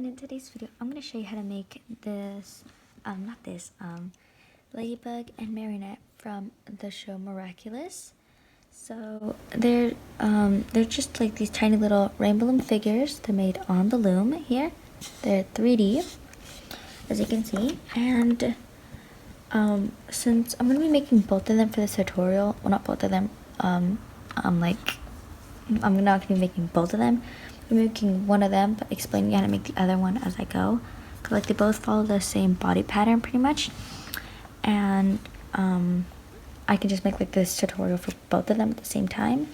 and in today's video I'm going to show you how to make this Ladybug and Marinette from the show Miraculous. So they're just like these tiny little rainbow loom figures. They're made on the loom here. They're 3D, as you can see, and since I'm going to be making both of them for this tutorial, well, not both of them, I'm not going to be making both of them. I'm making one of them, but explaining how to make the other one as I go. Cause like they both follow the same body pattern pretty much, and I can just make like this tutorial for both of them at the same time,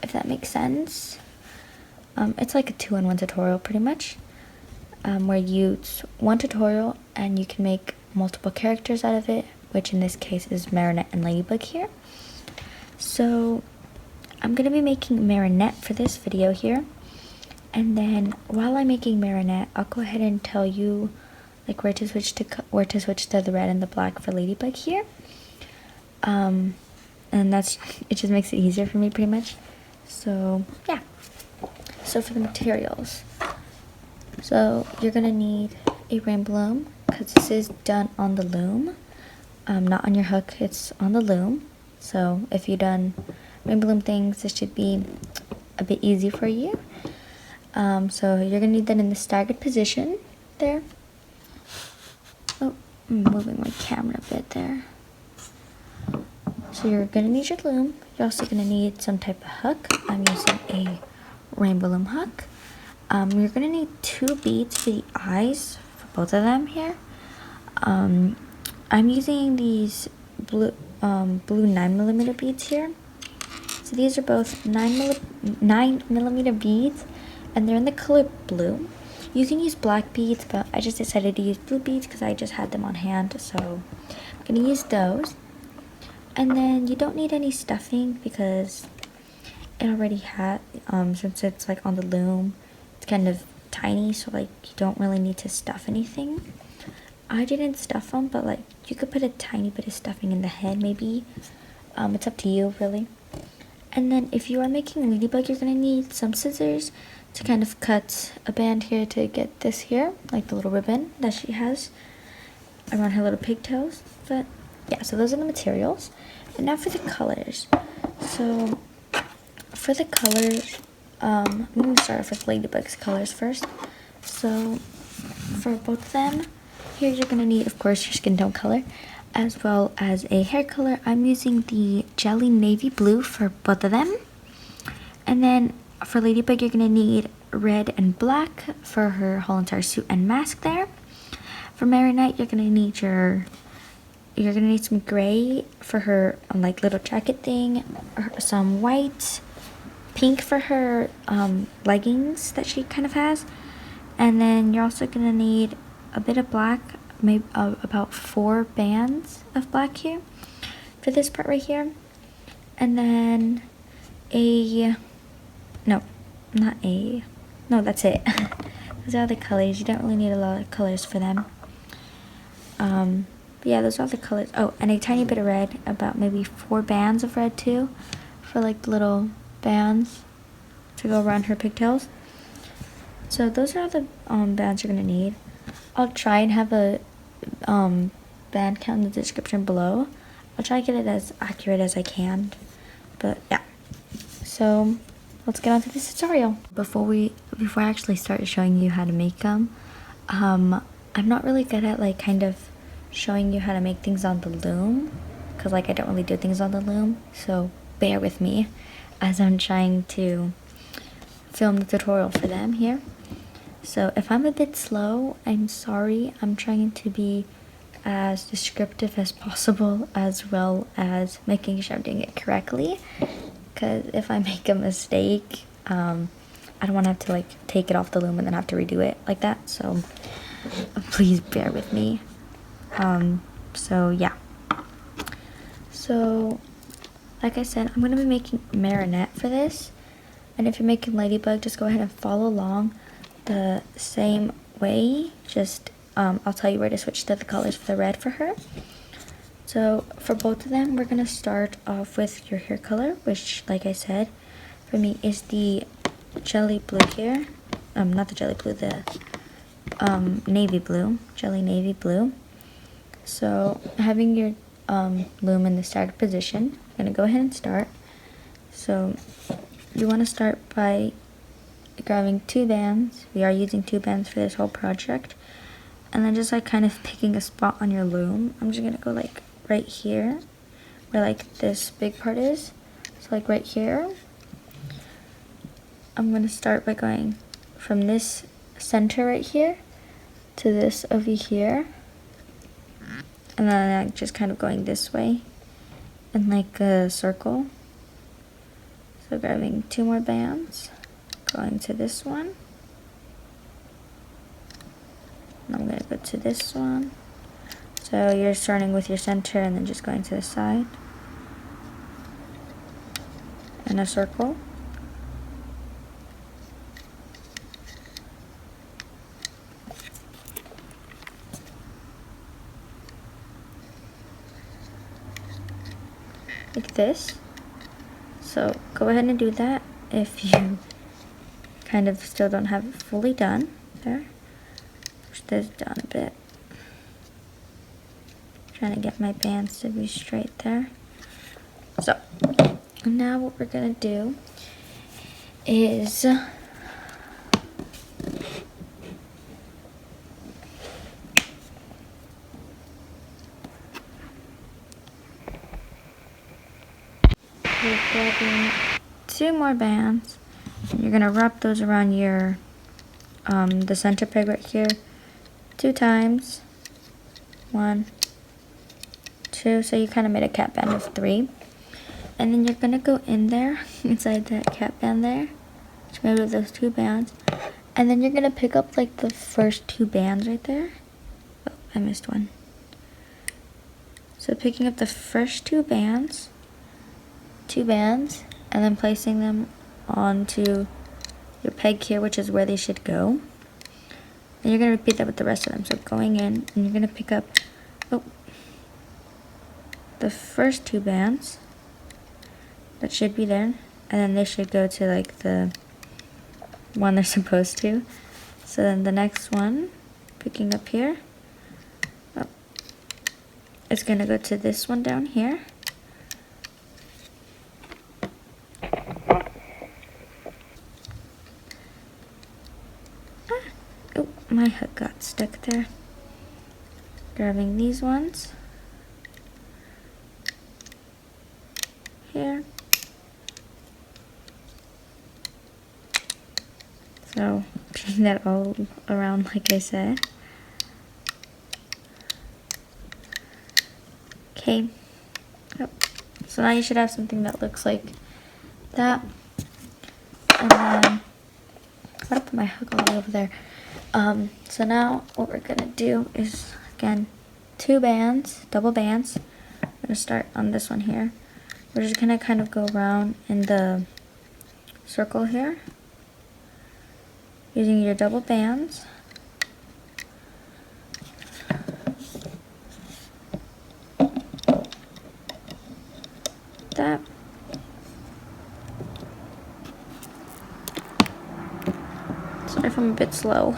if that makes sense. It's like a 2-in-1 tutorial pretty much, where you use one tutorial and you can make multiple characters out of it, which in this case is Marinette and Ladybug here. So I'm going to be making Marinette for this video here, and then while I'm making Marinette, I'll go ahead and tell you like where to switch to the red and the black for Ladybug here. And it just makes it easier for me pretty much. So yeah. So for the materials, so you're gonna need a rainbow loom, because this is done on the loom, not on your hook, it's on the loom. So if you've done rainbow loom things, this should be a bit easy for you. So you're gonna need that in the staggered position there. Oh, I'm moving my camera a bit there. So you're gonna need your loom. You're also gonna need some type of hook. I'm using a rainbow loom hook. You're gonna need 2 beads for the eyes for both of them here. I'm using these blue 9mm beads here. So these are both 9mm beads, and they're in the color blue. You can use black beads, but I just decided to use blue beads because I just had them on hand, so I'm gonna use those. And then you don't need any stuffing because it already had, since it's like on the loom, it's kind of tiny, so like you don't really need to stuff anything. I didn't stuff them, but like you could put a tiny bit of stuffing in the head maybe. It's up to you really. And then if you are making Ladybug, you're gonna need some scissors to kind of cut a band here to get this here, like the little ribbon that she has around her little pigtails. But yeah, so those are the materials. And now for the colors. So for the colors, I'm going to start off with Ladybug's colors first. So for both of them, here you're going to need, of course, your skin tone color, as well as a hair color. I'm using the Jelly Navy Blue for both of them. And then for Ladybug, you're going to need red and black for her whole entire suit and mask there. For Marinette, you're going to need some gray for her like little jacket thing, some white, pink for her leggings that she kind of has, and then you're also going to need a bit of black, maybe about 4 bands of black here for this part right here, and then that's it. Those are the colors. You don't really need a lot of colors for them. But yeah, those are the colors. Oh, and a tiny bit of red, about maybe 4 bands of red too, for like the little bands to go around her pigtails. So those are all the bands you're gonna need. I'll try and have a band count in the description below. I'll try to get it as accurate as I can. But yeah, so let's get on to this tutorial. Before I actually start showing you how to make them, I'm not really good at like kind of showing you how to make things on the loom, because like I don't really do things on the loom, so bear with me as I'm trying to film the tutorial for them here. So if I'm a bit slow, I'm sorry. I'm trying to be as descriptive as possible, as well as making sure I'm doing it correctly, because if I make a mistake, I don't want to have to like take it off the loom and then have to redo it like that, so please bear with me. So yeah. So like I said, I'm going to be making Marinette for this, and if you're making Ladybug, just go ahead and follow along the same way. Just I'll tell you where to switch to the colors for the red for her. So for both of them, we're going to start off with your hair color, which like I said, for me is the jelly blue here. Not the jelly blue, the navy blue, jelly navy blue. So having your loom in the started position, I'm going to go ahead and start. So you want to start by grabbing 2 bands. We are using 2 bands for this whole project. And then just like kind of picking a spot on your loom. I'm just going to go like right here, where like this big part is. So like right here. I'm going to start by going from this center right here to this over here. And then I'm just kind of going this way in like a circle. So grabbing 2 more bands, going to this one. And I'm going to go to this one. So you're starting with your center and then just going to the side. In a circle. Like this. So go ahead and do that if you kind of still don't have it fully done. There. Push this down a bit. Trying to get my bands to be straight there. So now what we're gonna do is you're grabbing 2 more bands, and you're gonna wrap those around your the center peg right here 2 times. 1, 2. So you kind of made a cap band of 3, and then you're gonna go in there inside that cap band there, which made with those 2 bands, and then you're gonna pick up like the first 2 bands right there. Oh, I missed one. So picking up the first 2 bands, and then placing them onto your peg here, which is where they should go. And you're going to repeat that with the rest of them. So going in, and you're going to pick up the first 2 bands that should be there, and then they should go to like the one they're supposed to. So then the next one, picking up here, it's going to go to this one down here. My hook got stuck there. Grabbing these ones here. So putting that all around like I said. Okay. Oh. So now you should have something that looks like that. And then I'm gonna put my hook all the way over there. So now what we're gonna do is, again, 2 bands, double bands. I'm gonna start on this one here. We're just gonna kind of go around in the circle here, using your double bands. That. Sorry if I'm a bit slow.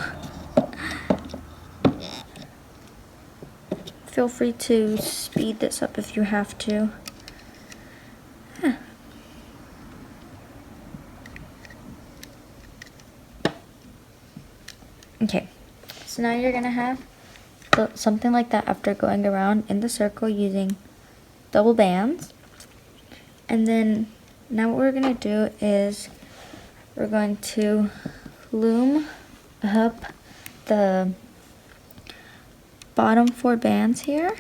Feel free to speed this up if you have to. Okay, so now you're gonna have something like that after going around in the circle using double bands. And then now what we're gonna do is we're going to loom up the bottom 4 bands here.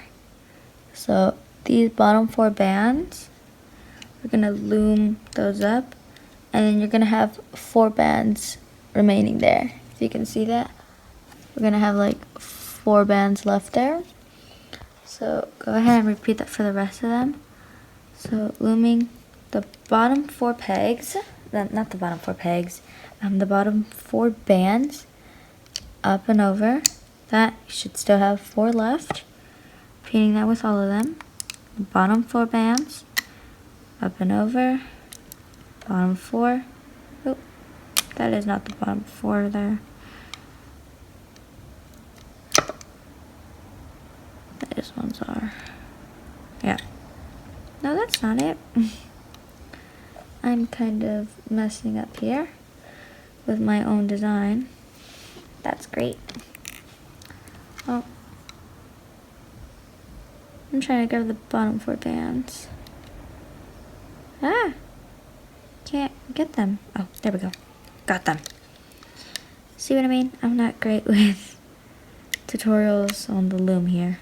So these bottom 4 bands, we're gonna loom those up, and then you're gonna have 4 bands remaining there. So you can see that we're gonna have like 4 bands left there. So go ahead and repeat that for the rest of them. So looming the bottom 4 pegs, not the bottom 4 pegs, the bottom 4 bands up and over. That you should still have 4 left. Repeating that with all of them. Bottom 4 bands up and over. Bottom 4. Oh, that is not the bottom 4 there. these ones are. Yeah. No, that's not it. I'm kind of messing up here with my own design. That's great. Oh. I'm trying to grab the bottom 4 bands. Ah! Can't get them. Oh, there we go. Got them. See what I mean? I'm not great with tutorials on the loom here.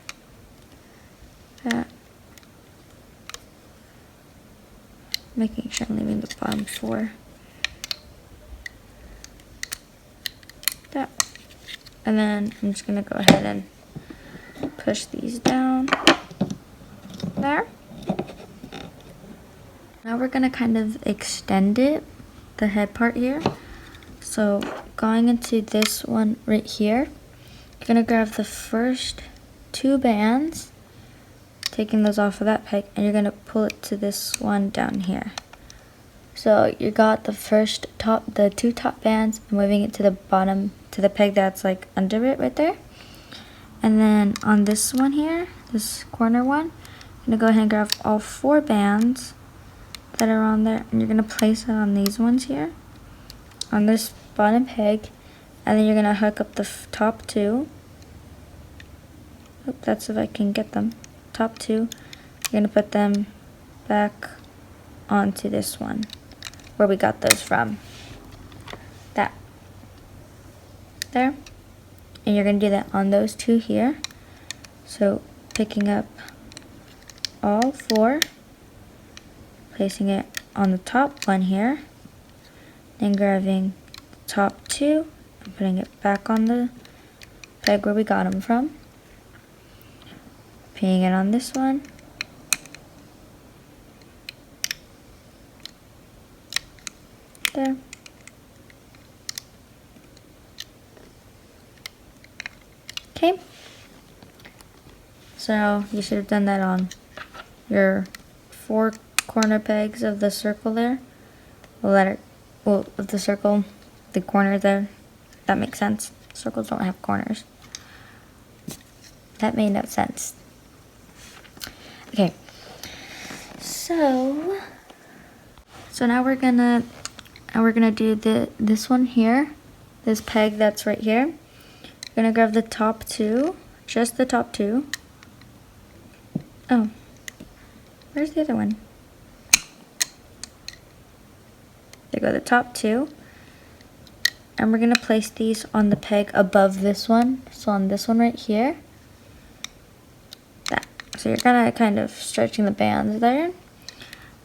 Making sure I'm leaving the bottom 4. That. And then I'm just gonna go ahead and push these down. There. Now we're gonna kind of extend it, the head part here. So going into this one right here, you're gonna grab the first 2 bands, taking those off of that peg, and you're gonna pull it to this one down here. So you got the 2 top bands, and moving it to the bottom, to the peg that's like under it right there. And then on this one here, this corner one, I'm gonna go ahead and grab all 4 bands that are on there, and you're gonna place it on these ones here, on this bottom peg, and then you're gonna hook up the top 2. Hope that's if I can get them. Top 2. You're gonna put them back onto this one, where we got those from. That. There. And you're gonna do that on those 2 here. So picking up all 4, placing it on the top one here, then grabbing the top 2 and putting it back on the peg where we got them from, pinning it on this one, there, okay. So you should have done that on your 4 corner pegs of the circle there. Of the circle, the corner there. That makes sense. Circles don't have corners. That made no sense. Okay. So now we're gonna do this one here, this peg that's right here. We're gonna grab the top 2, just the top 2. Oh, where's the other one? There go the top 2. And we're gonna place these on the peg above this one. So on this one right here. That. So you're kind of stretching the bands there. And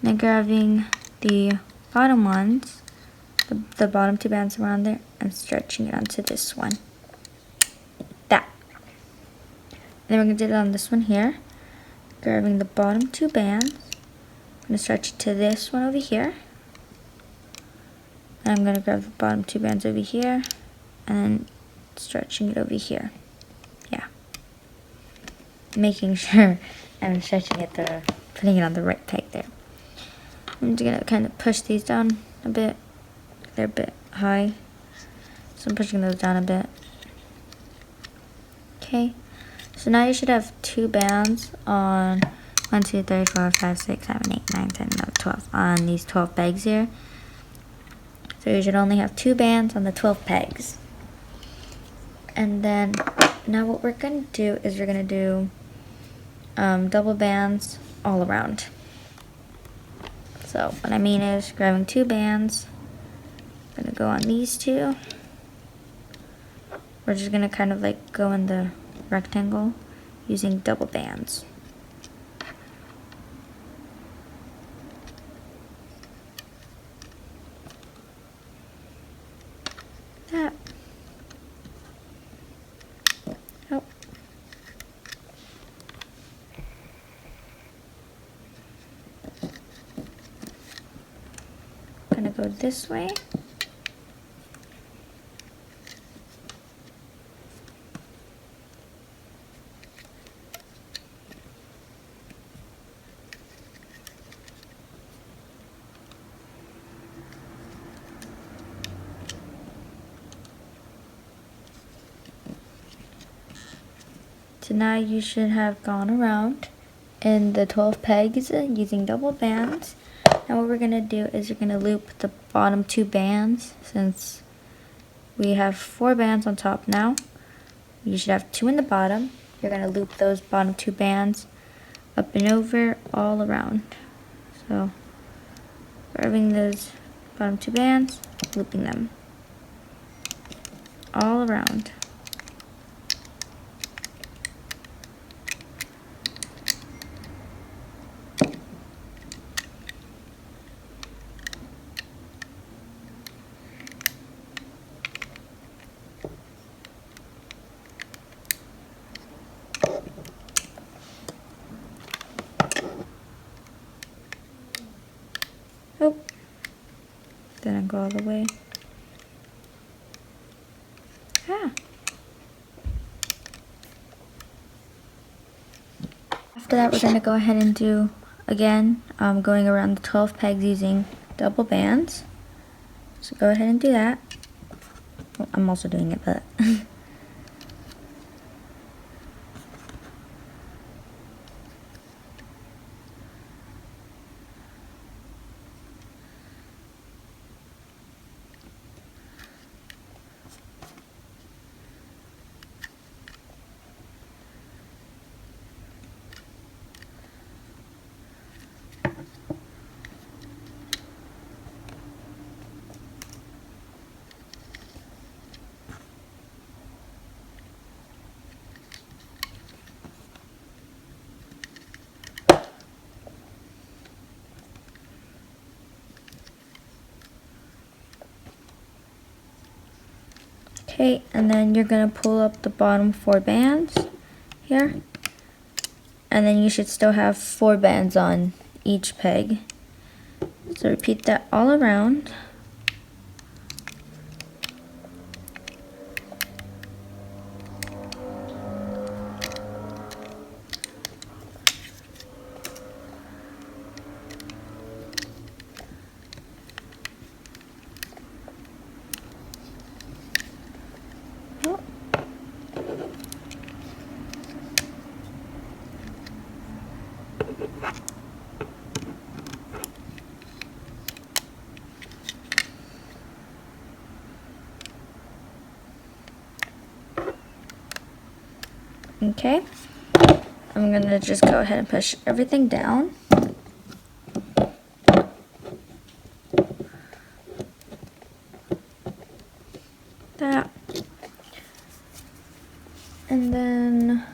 then grabbing the bottom ones, the bottom 2 bands around there, and stretching it onto this one. That. And then we're gonna do it on this one here. Grabbing the bottom 2 bands. I'm gonna stretch it to this one over here. And I'm going to grab the bottom 2 bands over here, and then stretching it over here. Yeah. Making sure I'm stretching it, putting it on the right peg there. I'm just going to kind of push these down a bit. They're a bit high, so I'm pushing those down a bit. Okay. So now you should have 2 bands on 1, 2, 3, 4, 5, 6, 7, 8, 9, 10, 11, 12 on these 12 pegs here. So you should only have 2 bands on the 12 pegs. And then now what we're going to do is we're going to do double bands all around. So what I mean is grabbing 2 bands. I'm going to go on these 2. We're just going to kind of like go in the rectangle using double bands. That. Oh. Gonna go this way. So now you should have gone around in the 12 pegs using double bands. Now what we're going to do is you're going to loop the bottom 2 bands. Since we have 4 bands on top now, you should have 2 in the bottom. You're going to loop those bottom 2 bands up and over all around. So grabbing those bottom 2 bands, looping them all around. Oh, didn't go all the way. Ah. After that, we're going to go ahead and do, again, going around the 12 pegs using double bands. So go ahead and do that. Well, I'm also doing it, but... Okay, and then you're going to pull up the bottom 4 bands here. And then you should still have 4 bands on each peg. So repeat that all around. Okay, I'm gonna just go ahead and push everything down. That. And then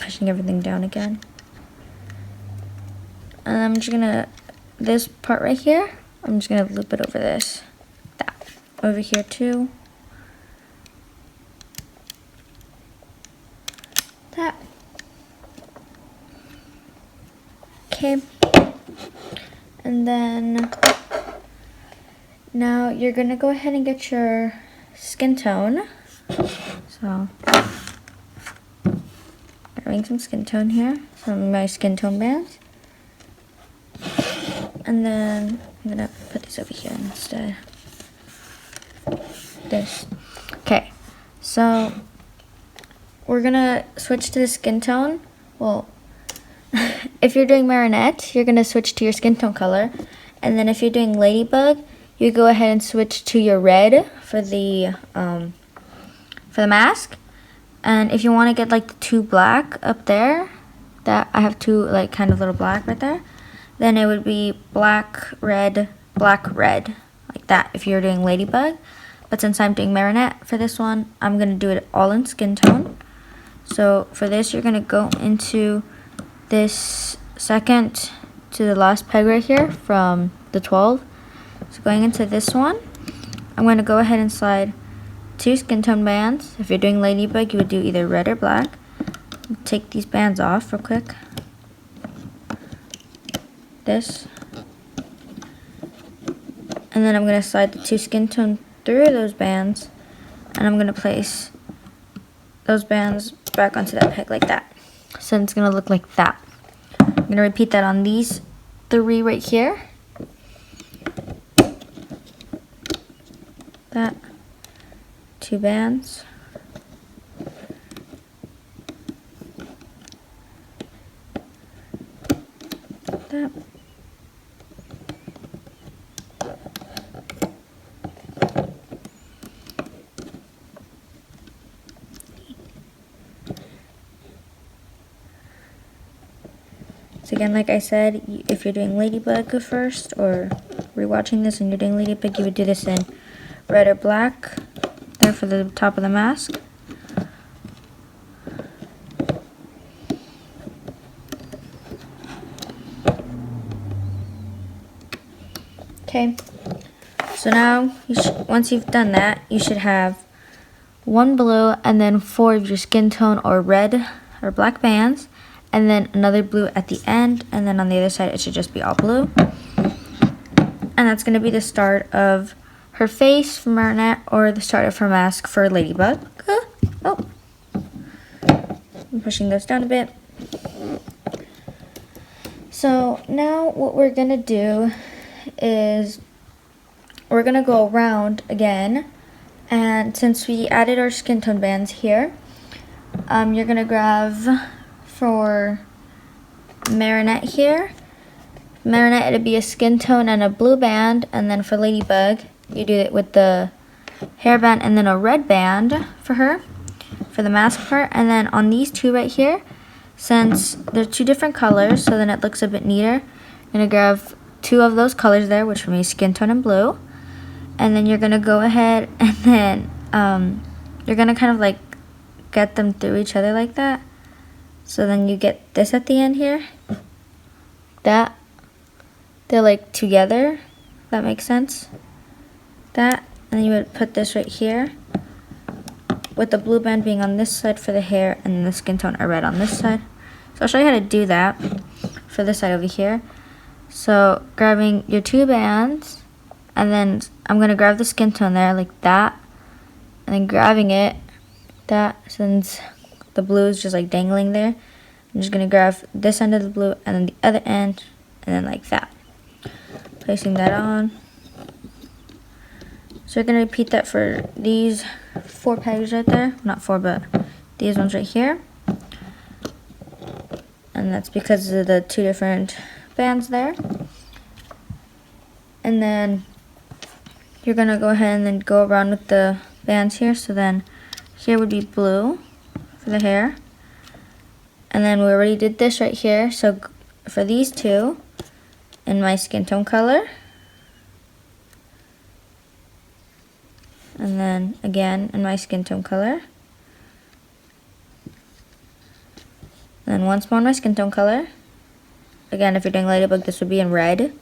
pushing everything down again. And I'm just gonna, this part right here, I'm just gonna loop it over this. That. Over here too. That. Okay. And then now you're gonna go ahead and get your Skintone. So grabbing some Skintone here, some of my Skintone bands. And then I'm gonna put these over here instead. This. Okay, so we're gonna switch to the Skintone. Well, if you're doing Marinette, you're gonna switch to your Skintone color. And then if you're doing Ladybug, you go ahead and switch to your red for the mask. And if you want to get like the 2 black up there, that I have 2 like kind of little black right there, then it would be black, red, like that if you're doing Ladybug. But since I'm doing Marinette for this one, I'm going to do it all in Skintone. So for this, you're going to go into this second to the last peg right here from the 12. So going into this one, I'm going to go ahead and slide 2 Skintone bands. If you're doing Ladybug, you would do either red or black. Take these bands off real quick. This. And then I'm going to slide the 2 Skintone through those bands, and I'm going to place those bands back onto that peg like that. So it's going to look like that. I'm going to repeat that on these 3 right here. 2 bands. That. So again, like I said, if you're doing Ladybug first, or rewatching this and you're doing Ladybug, you would do this in red or black there for the top of the mask. Okay, so now once you've done that, you should have 1 blue and then 4 of your skin tone or red or black bands, and then another blue at the end, and then on the other side it should just be all blue. And that's going to be the start of her face for Marinette, or the start of her mask for Ladybug. Oh, I'm pushing those down a bit. So now what we're going to do is we're going to go around again, and since we added our skin tone bands here, you're going to grab for Marinette here. Marinette, it'll be a skin tone and a blue band, and then for Ladybug, you do it with the hairband and then a red band for her, for the mask part. And then on these two right here, since they're 2 different colors, so then it looks a bit neater, I'm going to grab 2 of those colors there, which for me is skin tone and blue. And then you're going to go ahead and then you're going to kind of like get them through each other like that. So then you get this at the end here. That. They're like together, if that makes sense. That. And then you would put this right here, with the blue band being on this side for the hair, and the skin tone are red on this side. So I'll show you how to do that for this side over here. So grabbing your 2 bands, and then I'm going to grab the skin tone there like that, and then grabbing it, that, since the blue is just like dangling there, I'm just going to grab this end of the blue and then the other end, and then like that. Placing that on. So you're going to repeat that for these 4 pegs right there. Not 4, but these ones right here. And that's because of the 2 different bands there. And then you're going to go ahead and then go around with the bands here. So then here would be blue for the hair. And then we already did this right here. So for these 2, in my skin tone color. And then again in my skin tone color. And then once more in my skin tone color. Again, if you're doing Ladybug, this would be in red.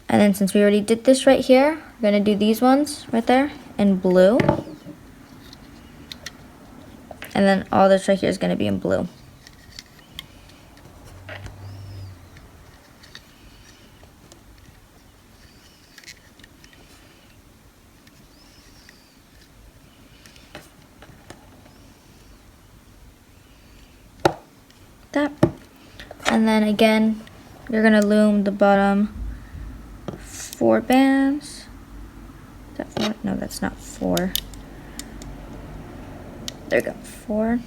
And then since we already did this right here, we're going to do these ones right there in blue. And then all this right here is going to be in blue. That. And then again, you're going to loom the bottom 4 bands. Is that 4? No, that's not 4. There we go, 4.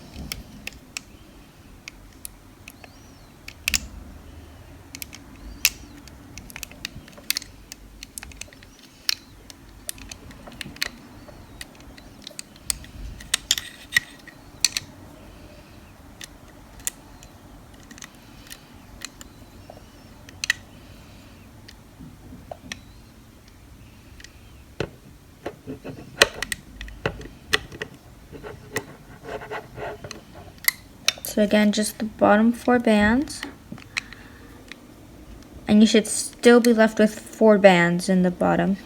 So again, just the bottom 4 bands. And you should still be left with 4 bands in the bottom.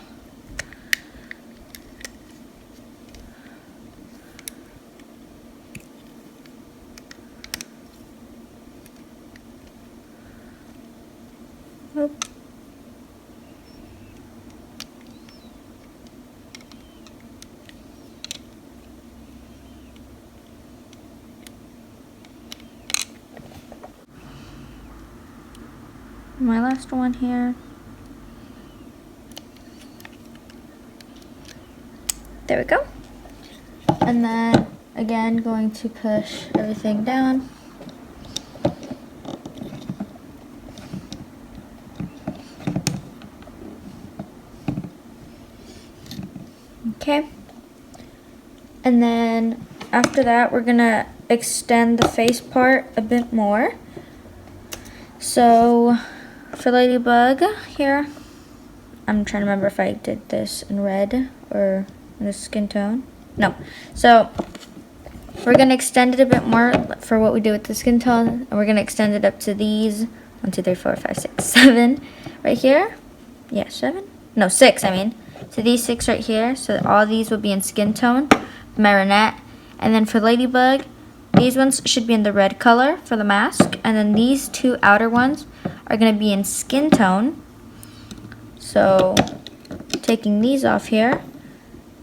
Oh. My last one here. There we go. And then again, going to push everything down. Okay. And then after that, we're gonna extend the face part a bit more. So for Ladybug here, I'm trying to remember if I did this in red or in the skin tone. No. So we're gonna extend it a bit more for what we do with the skin tone, and we're gonna extend it up to these 1, 2, 3, 4, 5, 6, 7 right here. Yeah, 7? No, 6. I mean, to these 6 right here. So all these will be in skin tone, Marinette, and then for Ladybug, these ones should be in the red color for the mask, and then these 2 outer ones are gonna be in skin tone. So taking these off here,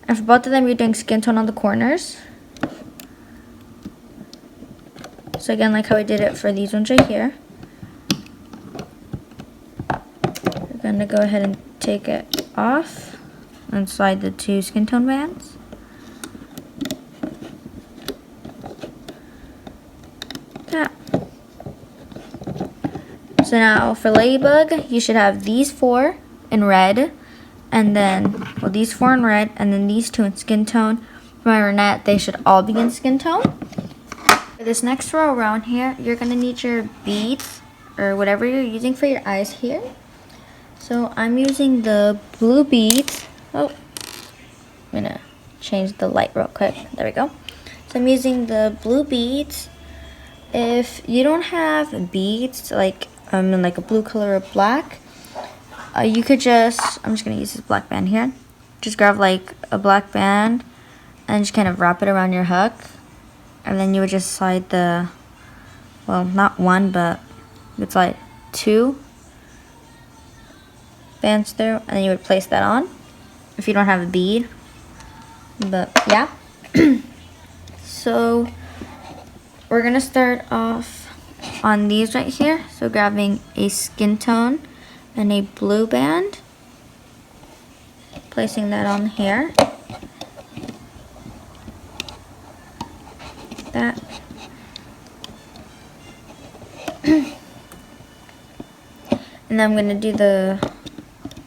and for both of them, you're doing skin tone on the corners. So again, like how we did it for these ones right here. We're going to go ahead and take it off and slide the 2 skin tone bands. That. So now for Ladybug, you should have these 4 in red, and then, well, these 4 in red, and then these 2 in skin tone. For Marinette, they should all be in skin tone. For this next row around here, you're going to need your beads, or whatever you're using for your eyes here. So I'm using the blue beads. Oh, I'm going to change the light real quick. There we go. So I'm using the blue beads. If you don't have beads, like in like a blue color or black, you could just, I'm just going to use this black band here. Just grab like a black band and just kind of wrap it around your hook. And then you would just slide the, well, not one, but it's like 2 bands through. And then you would place that on if you don't have a bead. But yeah. So we're going to start off on these right here. So grabbing a skin tone and a blue band, placing that on here. That. And then I'm going to do the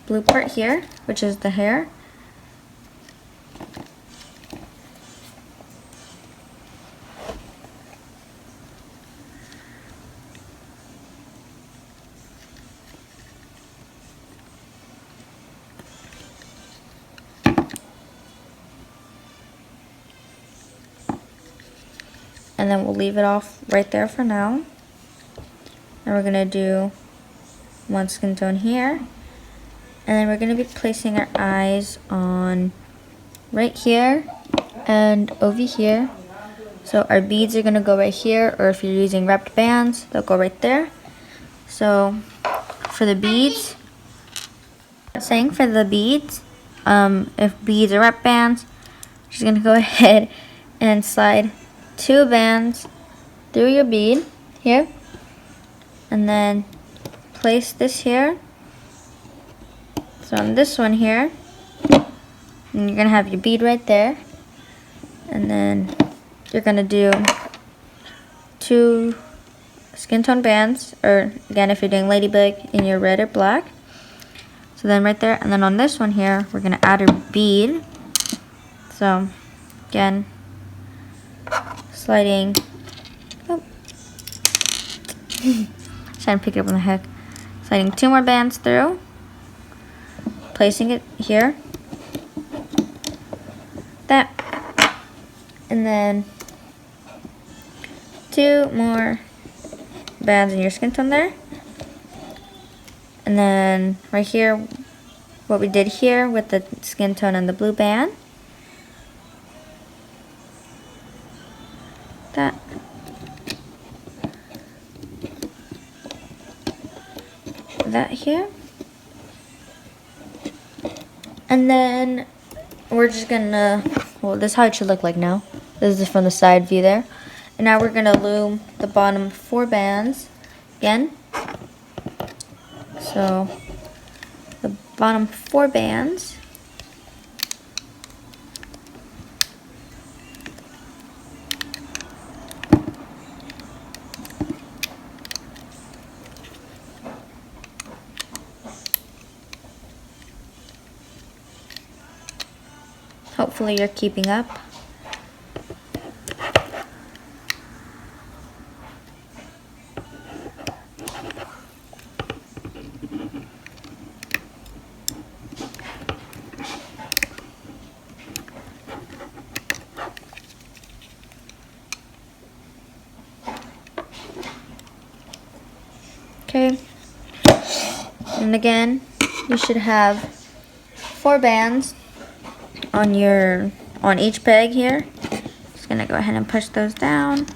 blue part here, which is the hair. And then we'll leave it off right there for now. And we're going to do 1 skin tone here. And then we're going to be placing our eyes on right here and over here. So our beads are going to go right here, or if you're using wrapped bands, they'll go right there. So for the beads, if beads are wrapped bands, just going to go ahead and slide 2 bands through your bead here, and then place this here. So on this one here, and you're gonna have your bead right there, and then you're gonna do 2 skin tone bands, or again if you're doing Ladybug in your red or black. So then right there, and then on this one here, we're gonna add a bead. So again, sliding, oh, trying to pick it up on the hook, sliding 2 more bands through, placing it here, that, and then 2 more bands in your skin tone there, and then right here, what we did here with the skin tone and the blue band, that, that here, and then we're just gonna, well, this is how it should look like now. This is from the side view there, and now we're gonna loom the bottom 4 bands again. So the bottom 4 bands, Hopefully you're keeping up. Okay, and again, you should have 4 bands on each peg here. Just gonna go ahead and push those down.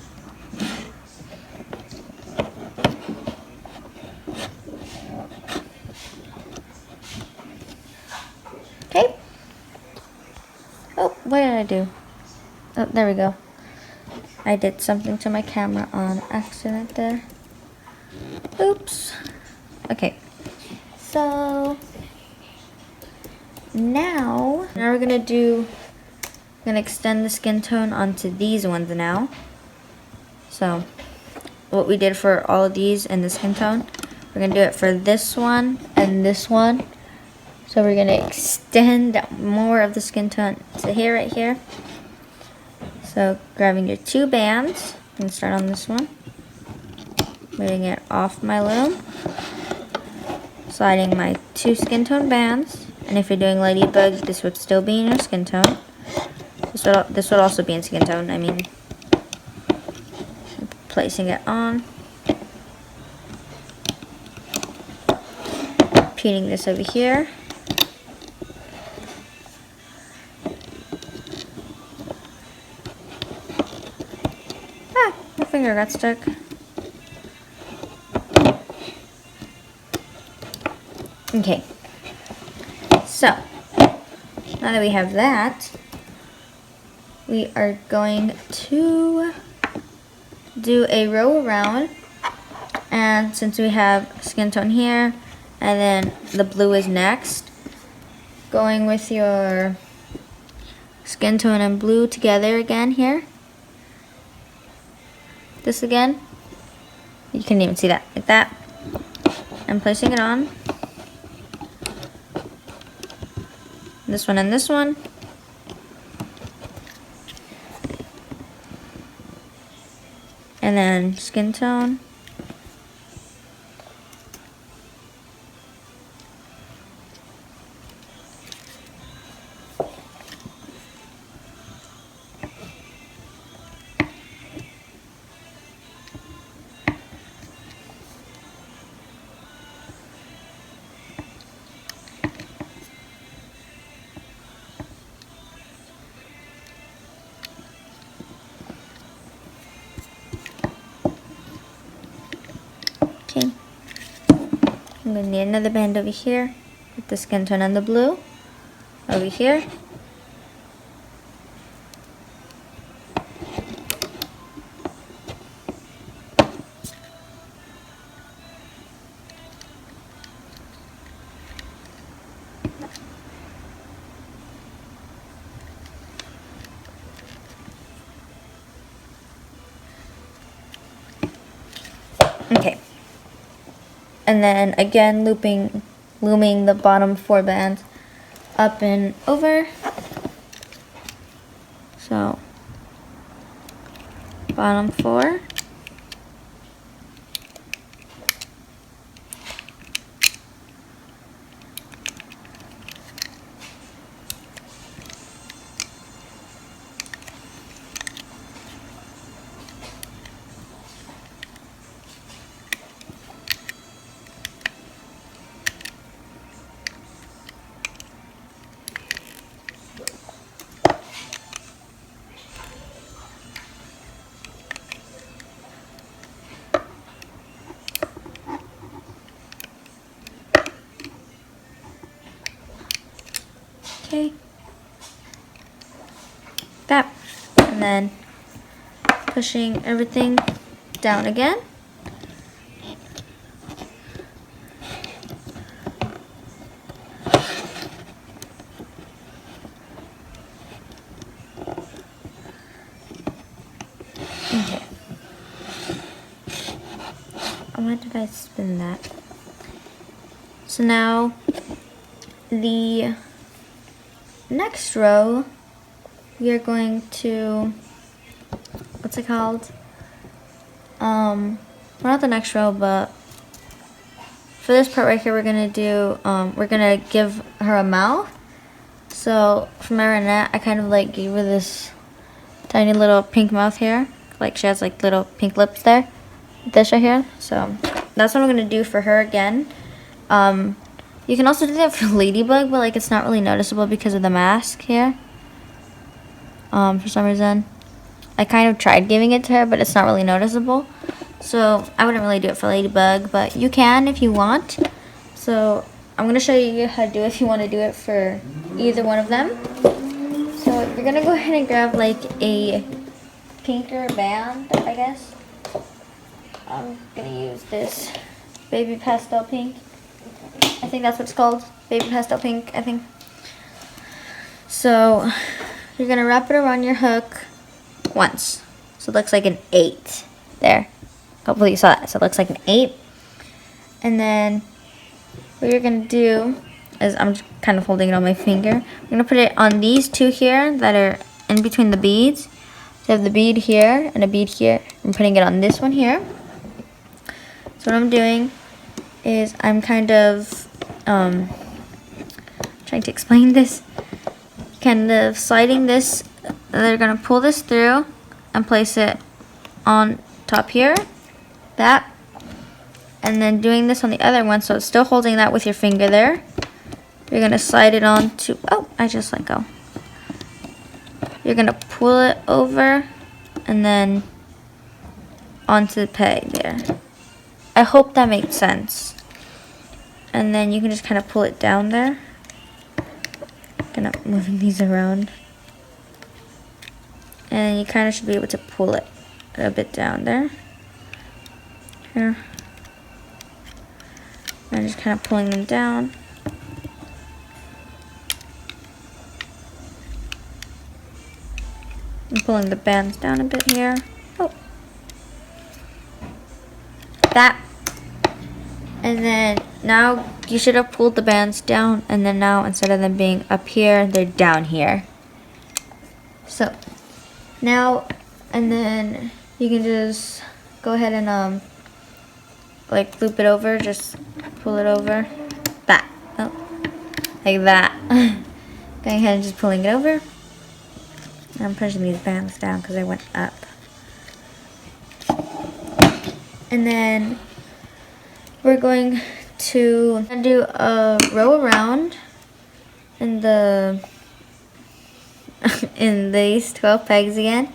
Okay. Oh, what did I do? Oh, there we go. I did something to my camera on accident there. Oops. Okay. So now we're gonna extend the skin tone onto these ones now. So what we did for all of these and the skin tone, we're gonna do it for this one and this one. So we're gonna extend more of the skin tone to here, right here. So grabbing your 2 bands, I'm gonna start on this one, moving it off my loom, sliding my 2 skin tone bands, and if you're doing Ladybug, this would still be in your skin tone. This would also be in skin tone, I mean. Placing it on. Repeating this over here. Ah, my finger got stuck. Okay. So, now that we have that, we are going to do a row around, and since we have skin tone here and then the blue is next, going with your skin tone and blue together again here, this again, you can even see that like that, and placing it on this one and this one. And then skin tone. Okay, I'm going to need another band over here with the skin tone and the blue over here. Okay. And then again looming the bottom 4 bands up and over. So bottom 4. Okay, that, and then pushing everything down again. Okay. Why did I spin that? So now the next row we are going to, what's it called? Well, not the next row, but for this part right here, we're gonna do, we're gonna give her a mouth. So for Marinette, I kind of like gave her this tiny little pink mouth here. Like she has like little pink lips there. This right here. So that's what I'm gonna do for her again. You can also do that for Ladybug, but like it's not really noticeable because of the mask here. For some reason, I kind of tried giving it to her, but it's not really noticeable. So I wouldn't really do it for Ladybug, but you can if you want. So I'm gonna show you how to do it if you want to do it for either one of them. So you're gonna go ahead and grab like a pinker band, I guess. I'm gonna use this baby pastel pink. I think that's what it's called, baby pastel pink, I think. So you're gonna wrap it around your hook once. So it looks like an 8 there. Hopefully you saw that. So it looks like an 8. And then what you're gonna do is, I'm just kind of holding it on my finger. I'm gonna put it on these two here that are in between the beads. So I have the bead here and a bead here. I'm putting it on this one here. So what I'm doing is I'm kind of trying to explain this. Kind of sliding this. They're gonna pull this through and place it on top here. That. And then doing this on the other one, so it's still holding that with your finger there. You're gonna slide it on to, oh, I just let go. You're gonna pull it over and then onto the peg there. I hope that makes sense. And then you can just kind of pull it down there. Kind of moving these around. And you kind of should be able to pull it a bit down there. Here. I'm just kind of pulling them down. I'm pulling the bands down a bit here. Oh. That. And then now you should have pulled the bands down, and then now instead of them being up here, they're down here. So now, and then you can just go ahead and like loop it over, just pull it over. That. Oh. Like that. Going ahead and just pulling it over. I'm pushing these bands down because they went up. And then we're going to do a row around in the in these 12 pegs again.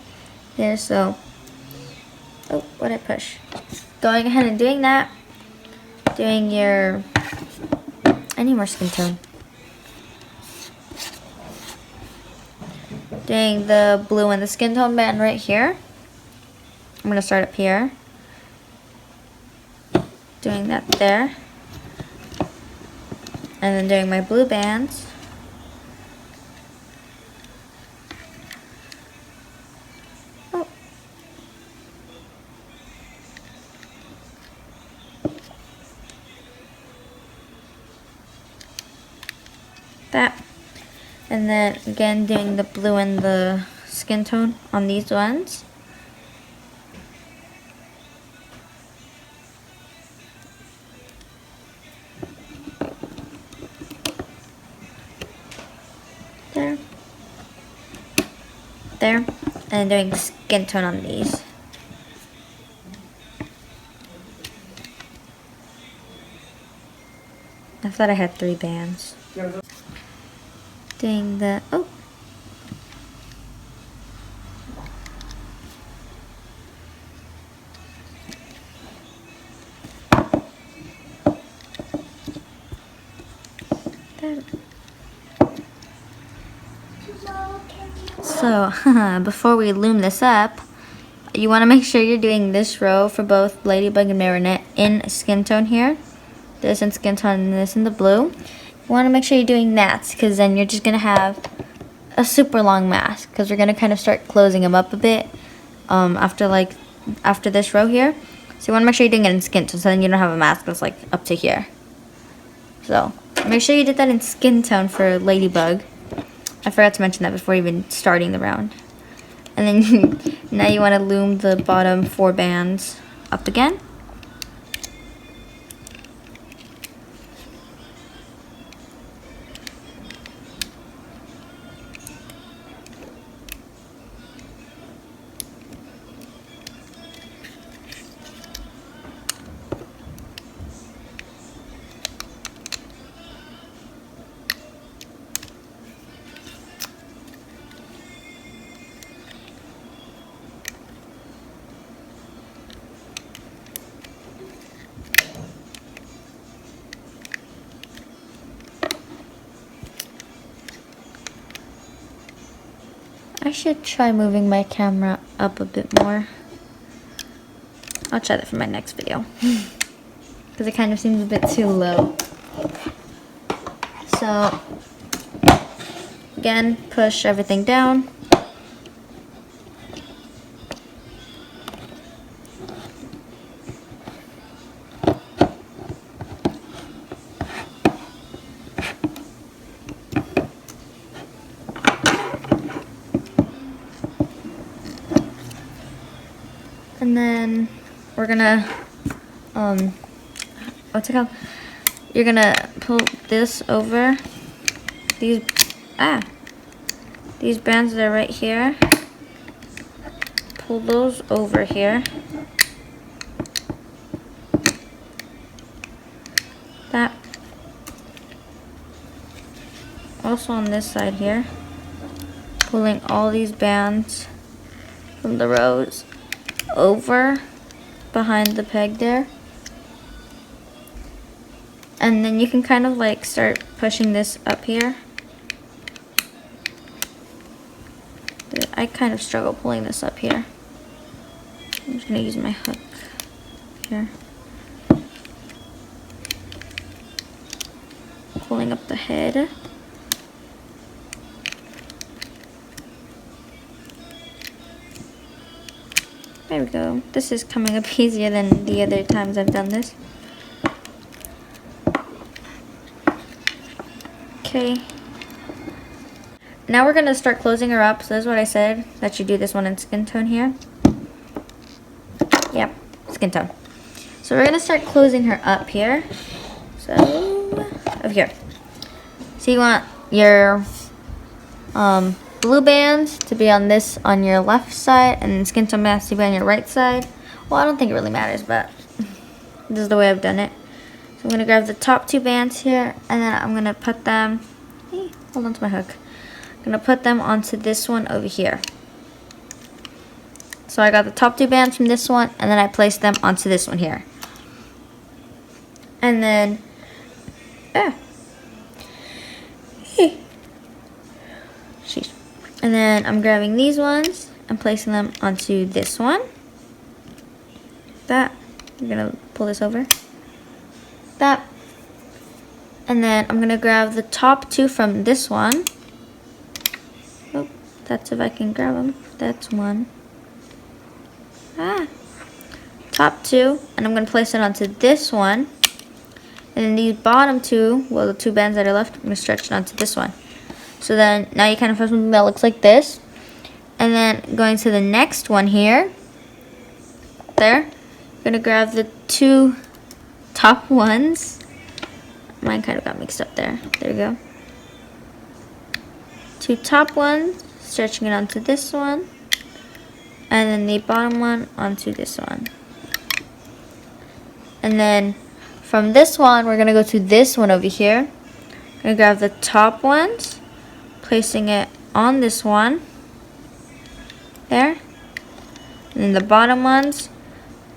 There, so oh, what did I push? Going ahead and doing that. Doing your, I need more Skintone. Doing the blue and the Skintone band right here. I'm gonna start up here. Doing that there. And then doing my blue bands. Oh. That. And then again doing the blue and the Skintone on these ones. There. There. And doing Skintone on these. I thought I had 3 bands. Doing the, oh. There. So, before we loom this up, you want to make sure you're doing this row for both Ladybug and Marinette in Skintone here. This in Skintone and this in the blue. You want to make sure you're doing that, because then you're just going to have a super long mask, because we're going to kind of start closing them up a bit after this row here. So you want to make sure you're doing it in Skintone, so then you don't have a mask that's like up to here. So make sure you did that in Skintone for Ladybug. I forgot to mention that before even starting the round. And then now you want to loom the bottom 4 bands up again. I should try moving my camera up a bit more. I'll try that for my next video. Because it kind of seems a bit too low. So, again, push everything down. And then we're gonna, what's it called? You're gonna pull this over, these bands that are right here, pull those over here. That. Also on this side here, pulling all these bands from the rows over behind the peg there. And then you can kind of like start pushing this up here. I kind of struggle pulling this up here. I'm just gonna use my hook here. Pulling up the head. There we go. This is coming up easier than the other times I've done this. Okay. Now we're going to start closing her up. So that's what I said, that you do this one in Skintone here. Yep, Skintone. So we're going to start closing her up here. So, over here. So you want your blue bands to be on your left side, and Skintone bands to be on your right side. Well, I don't think it really matters, but this is the way I've done it. So I'm going to grab the top 2 bands here, and then I'm going to put them, hold on to my hook. I'm going to put them onto this one over here. So I got the top 2 bands from this one, and then I placed them onto this one here. And then, sheesh. And then I'm grabbing these ones and placing them onto this one. That. I'm going to pull this over. That. And then I'm going to grab the top 2 from this one. Oh, that's if I can grab them. That's one. Top 2. And I'm going to place it onto this one. And then these bottom 2, well, the 2 bands that are left, I'm going to stretch it onto this one. So then now you kind of have something that looks like this. And then going to the next one here. There. I'm going to grab the 2 top ones. Mine kind of got mixed up there. There we go. 2 top ones. Stretching it onto this one. And then the bottom one onto this one. And then from this one, we're going to go to this one over here. I'm going to grab the top ones. Placing it on this one. There. And then the bottom ones.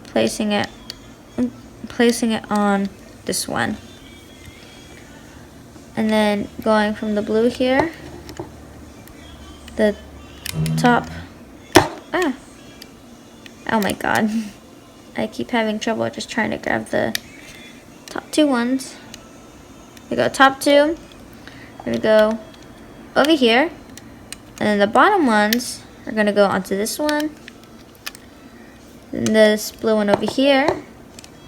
Placing it on this one. And then going from the blue here. The top. Oh my god. I keep having trouble just trying to grab the top 2 ones. We go top 2. I'm going to go over here. And then the bottom ones are going to go onto this one. Then this blue one over here.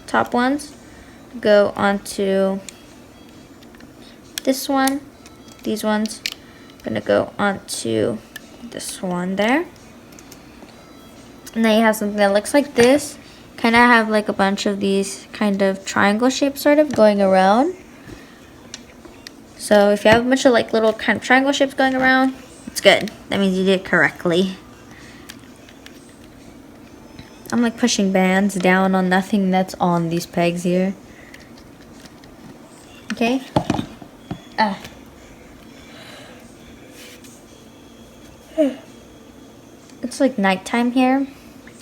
Top ones go onto this one. These ones gonna go onto this one there. And then you have something that looks like this. Kind of have like a bunch of these kind of triangle shapes sort of going around. So if you have a bunch of like little kind of triangle shapes going around, it's good. That means you did it correctly. I'm like pushing bands down on nothing that's on these pegs here. Okay. It's like nighttime here,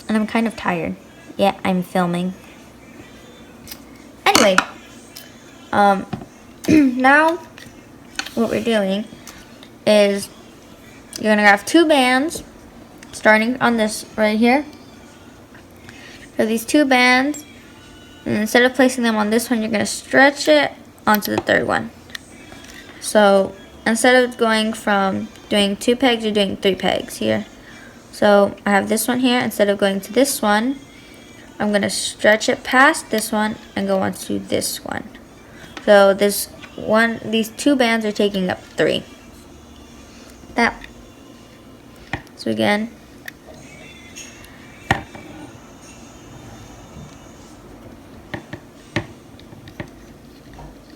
and I'm kind of tired. Yeah, I'm filming. Anyway, now what we're doing is you're gonna have 2 bands starting on this right here. So these 2 bands, and instead of placing them on this one, you're gonna stretch it onto the 3rd one. So instead of going from doing 2 pegs, you're doing 3 pegs here. So I have this one here. Instead of going to this one, I'm gonna stretch it past this one and go on to this one. So these 2 bands are taking up 3. That. So again,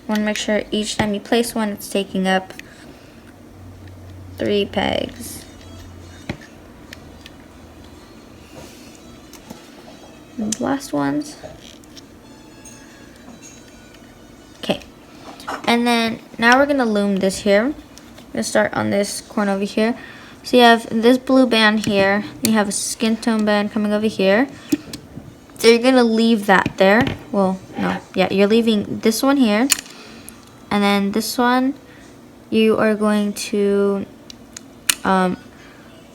want to make sure each time you place one, it's taking up 3 pegs. And the last ones. Okay. And then now we're going to loom this here. I'm going to start on this corner over here. So you have this blue band here. You have a skin tone band coming over here. So you're going to leave that there. Well, no. Yeah, you're leaving this one here. And then this one, you are going to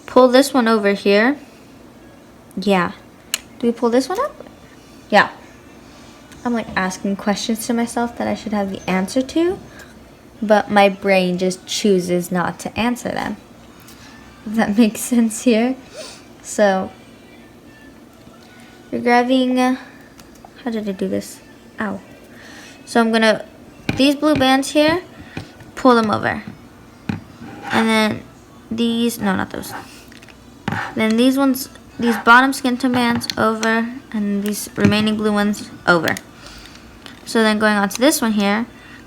pull this one over here. Yeah. Do we pull this one up? Yeah. I'm like asking questions to myself that I should have the answer to, but my brain just chooses not to answer them. If that makes sense here. So, you're grabbing, how did I do this? Ow. So I'm gonna, these blue bands here, pull them over. And then these, no, not those. Then these ones, these bottom skin tone bands over, and these remaining blue ones over. So then going on to this one here,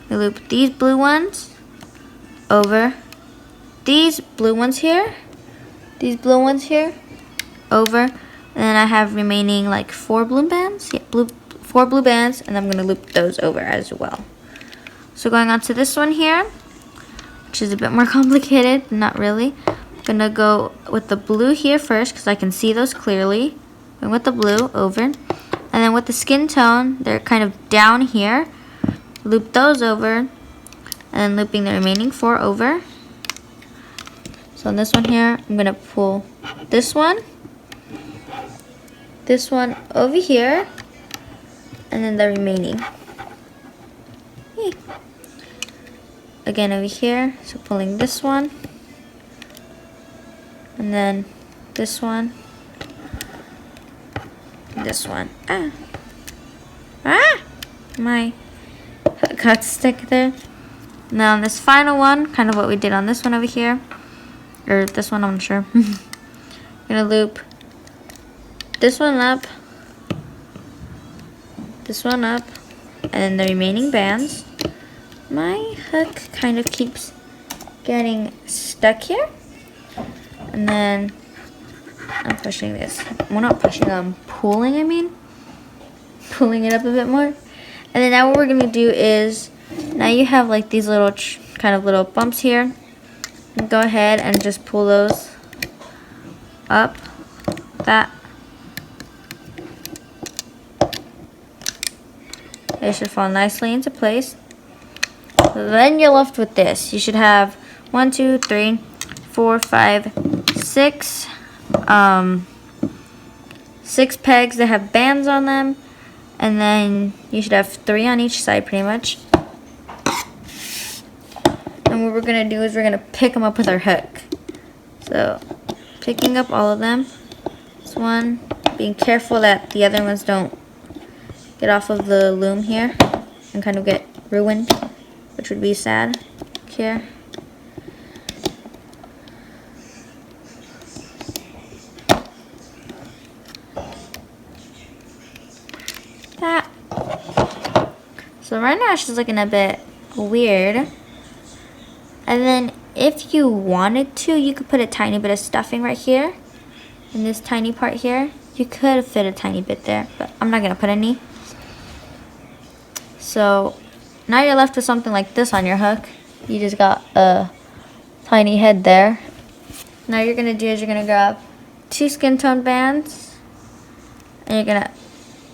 we loop these blue ones over, these blue ones here, these blue ones here, over, and then I have remaining like 4 blue bands, yeah, 4 blue bands, and I'm gonna loop those over as well. So going on to this one here, which is a bit more complicated, but not really. I'm gonna go with the blue here first because I can see those clearly. Going with the blue over, and then with the skin tone, they're kind of down here. Loop those over, and then looping the remaining 4 over. So on this one here, I'm gonna pull this one over here, and then the remaining. Yay. Again over here, so pulling this one, and then this one, this one. My hook got stuck there. Now on this final one, kind of what we did on this one over here, or this one, I'm not sure. I'm gonna loop this one up, and the remaining bands. My hook kind of keeps getting stuck here, and then I'm pushing this. Well, not pushing, I'm pulling, pulling it up a bit more. And then now what we're gonna do is, now you have like these little kind of little bumps here. Go ahead and just pull those up. They should fall nicely into place. Then you're left with this. You should have 1, 2, 3, 4, 5, 6 6 pegs that have bands on them, and then you should have 3 on each side pretty much. And what we're gonna do is we're gonna pick them up with our hook. So picking up all of them. This one, being careful that the other ones don't get off of the loom here and kind of get ruined, which would be sad here. So right now she's looking a bit weird. And then if you wanted to, you could put a tiny bit of stuffing right here. In this tiny part here. You could fit a tiny bit there, but I'm not going to put any. So now you're left with something like this on your hook. You just got a tiny head there. Now you're going to do is you're going to grab 2 skin tone bands. And you're going to,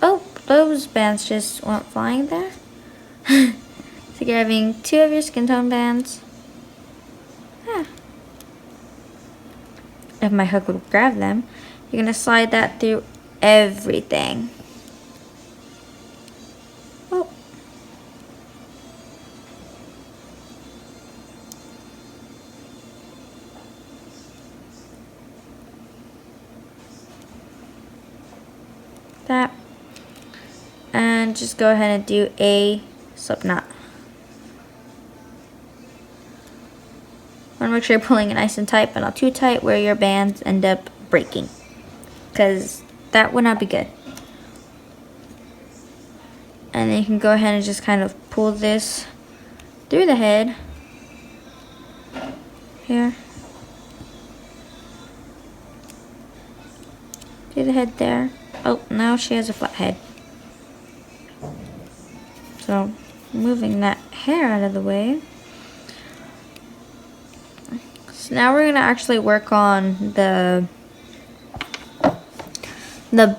oh, those bands just went flying there. So you're grabbing 2 of your skin tone bands. If my hook would grab them, you're going to slide that through everything. Oh. That. And just go ahead and do a slip knot. Want to make sure you're pulling it nice and tight, but not too tight where your bands end up breaking, because that would not be good. And then you can go ahead and just kind of pull this through the head here, through the head there. Oh, now she has a flat head. So moving that hair out of the way. So now we're gonna actually work on the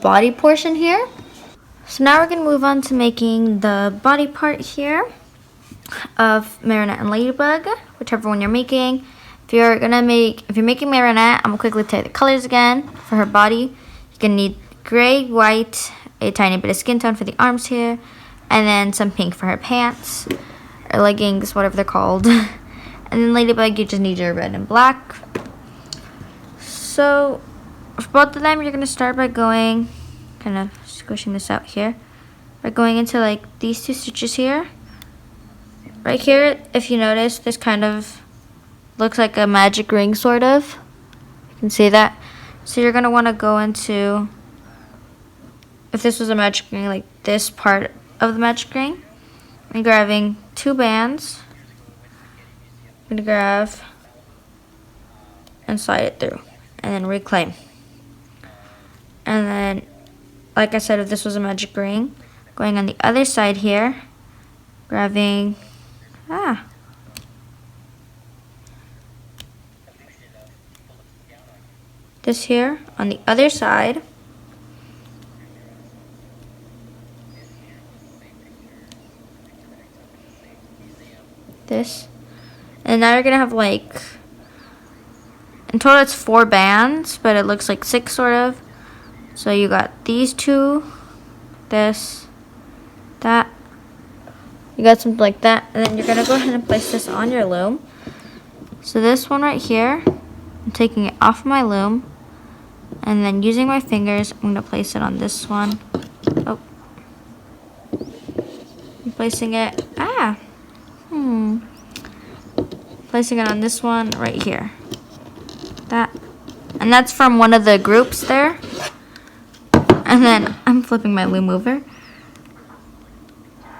body portion here. So now we're gonna move on to making the body part here of Marinette and Ladybug, whichever one you're making. If you're making Marinette, I'm gonna quickly tell you the colors again. For her body, you're gonna need gray, white, a tiny bit of skin tone for the arms here, and then some pink for her pants or leggings, whatever they're called. And then Ladybug, you just need your red and black. So for both of them, you're going to start by going, kind of squishing this out here, by going into like these 2 stitches here. Right here, if you notice, this kind of looks like a magic ring, sort of. You can see that. So you're going to want to go into, if this was a magic ring, like this part of the magic ring, and grabbing 2 bands. I'm going to grab and slide it through and then reclaim. And then, like I said, if this was a magic ring, going on the other side here, grabbing this here on the other side, this. And now you're going to have like, in total it's 4 bands, but it looks like 6 sort of. So you got these 2, this, that. You got something like that. And then you're going to go ahead and place this on your loom. So this one right here, I'm taking it off my loom. And then using my fingers, I'm going to place it on this one. Oh. I'm placing it, placing it on this one right here. That. And that's from one of the groups there. And then I'm flipping my loom over.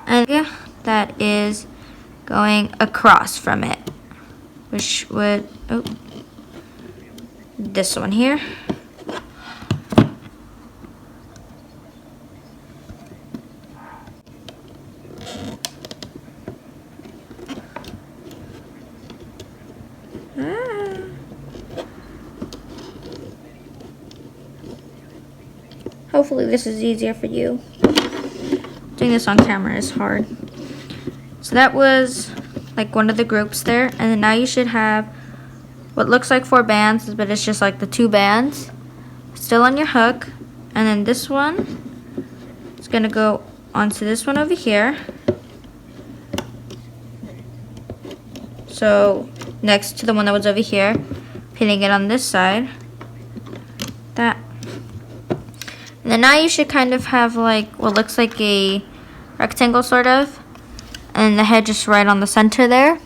And yeah, that is going across from it. Which would, this one here. Hopefully this is easier for you. Doing this on camera is hard. So that was like one of the groups there. And then now you should have what looks like 4 bands, but it's just like the 2 bands still on your hook. And then this one is going to go onto this one over here. So next to the one that was over here, pinning it on this side. That. And then now you should kind of have like what looks like a rectangle sort of, and the head just right on the center there.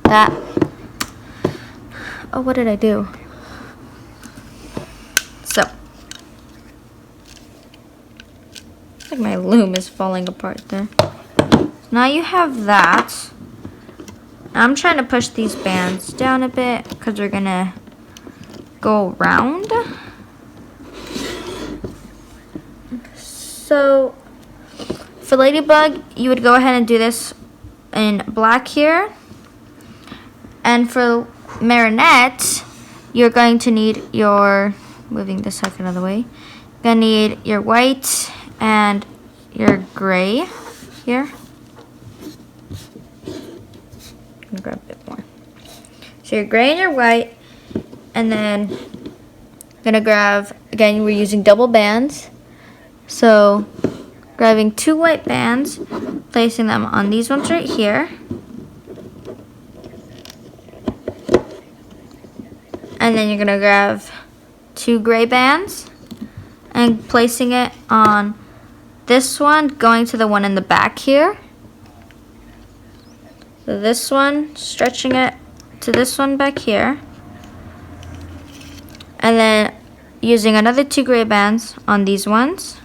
That. Oh, what did I do? So, I think my loom is falling apart there. Now you have that. I'm trying to push these bands down a bit because we're gonna go around. So for Ladybug, you would go ahead and do this in black here. And for Marinette, you're going to need your, moving this second out of the way, you're gonna need your white and your gray here. I'm gonna grab a bit more. So your gray and your white, and then I'm gonna grab, again, we're using double bands. So grabbing 2 white bands, placing them on these ones right here. And then you're gonna grab 2 gray bands and placing it on this one, going to the one in the back here. So this one, stretching it to this one back here. And then using another 2 gray bands on these ones.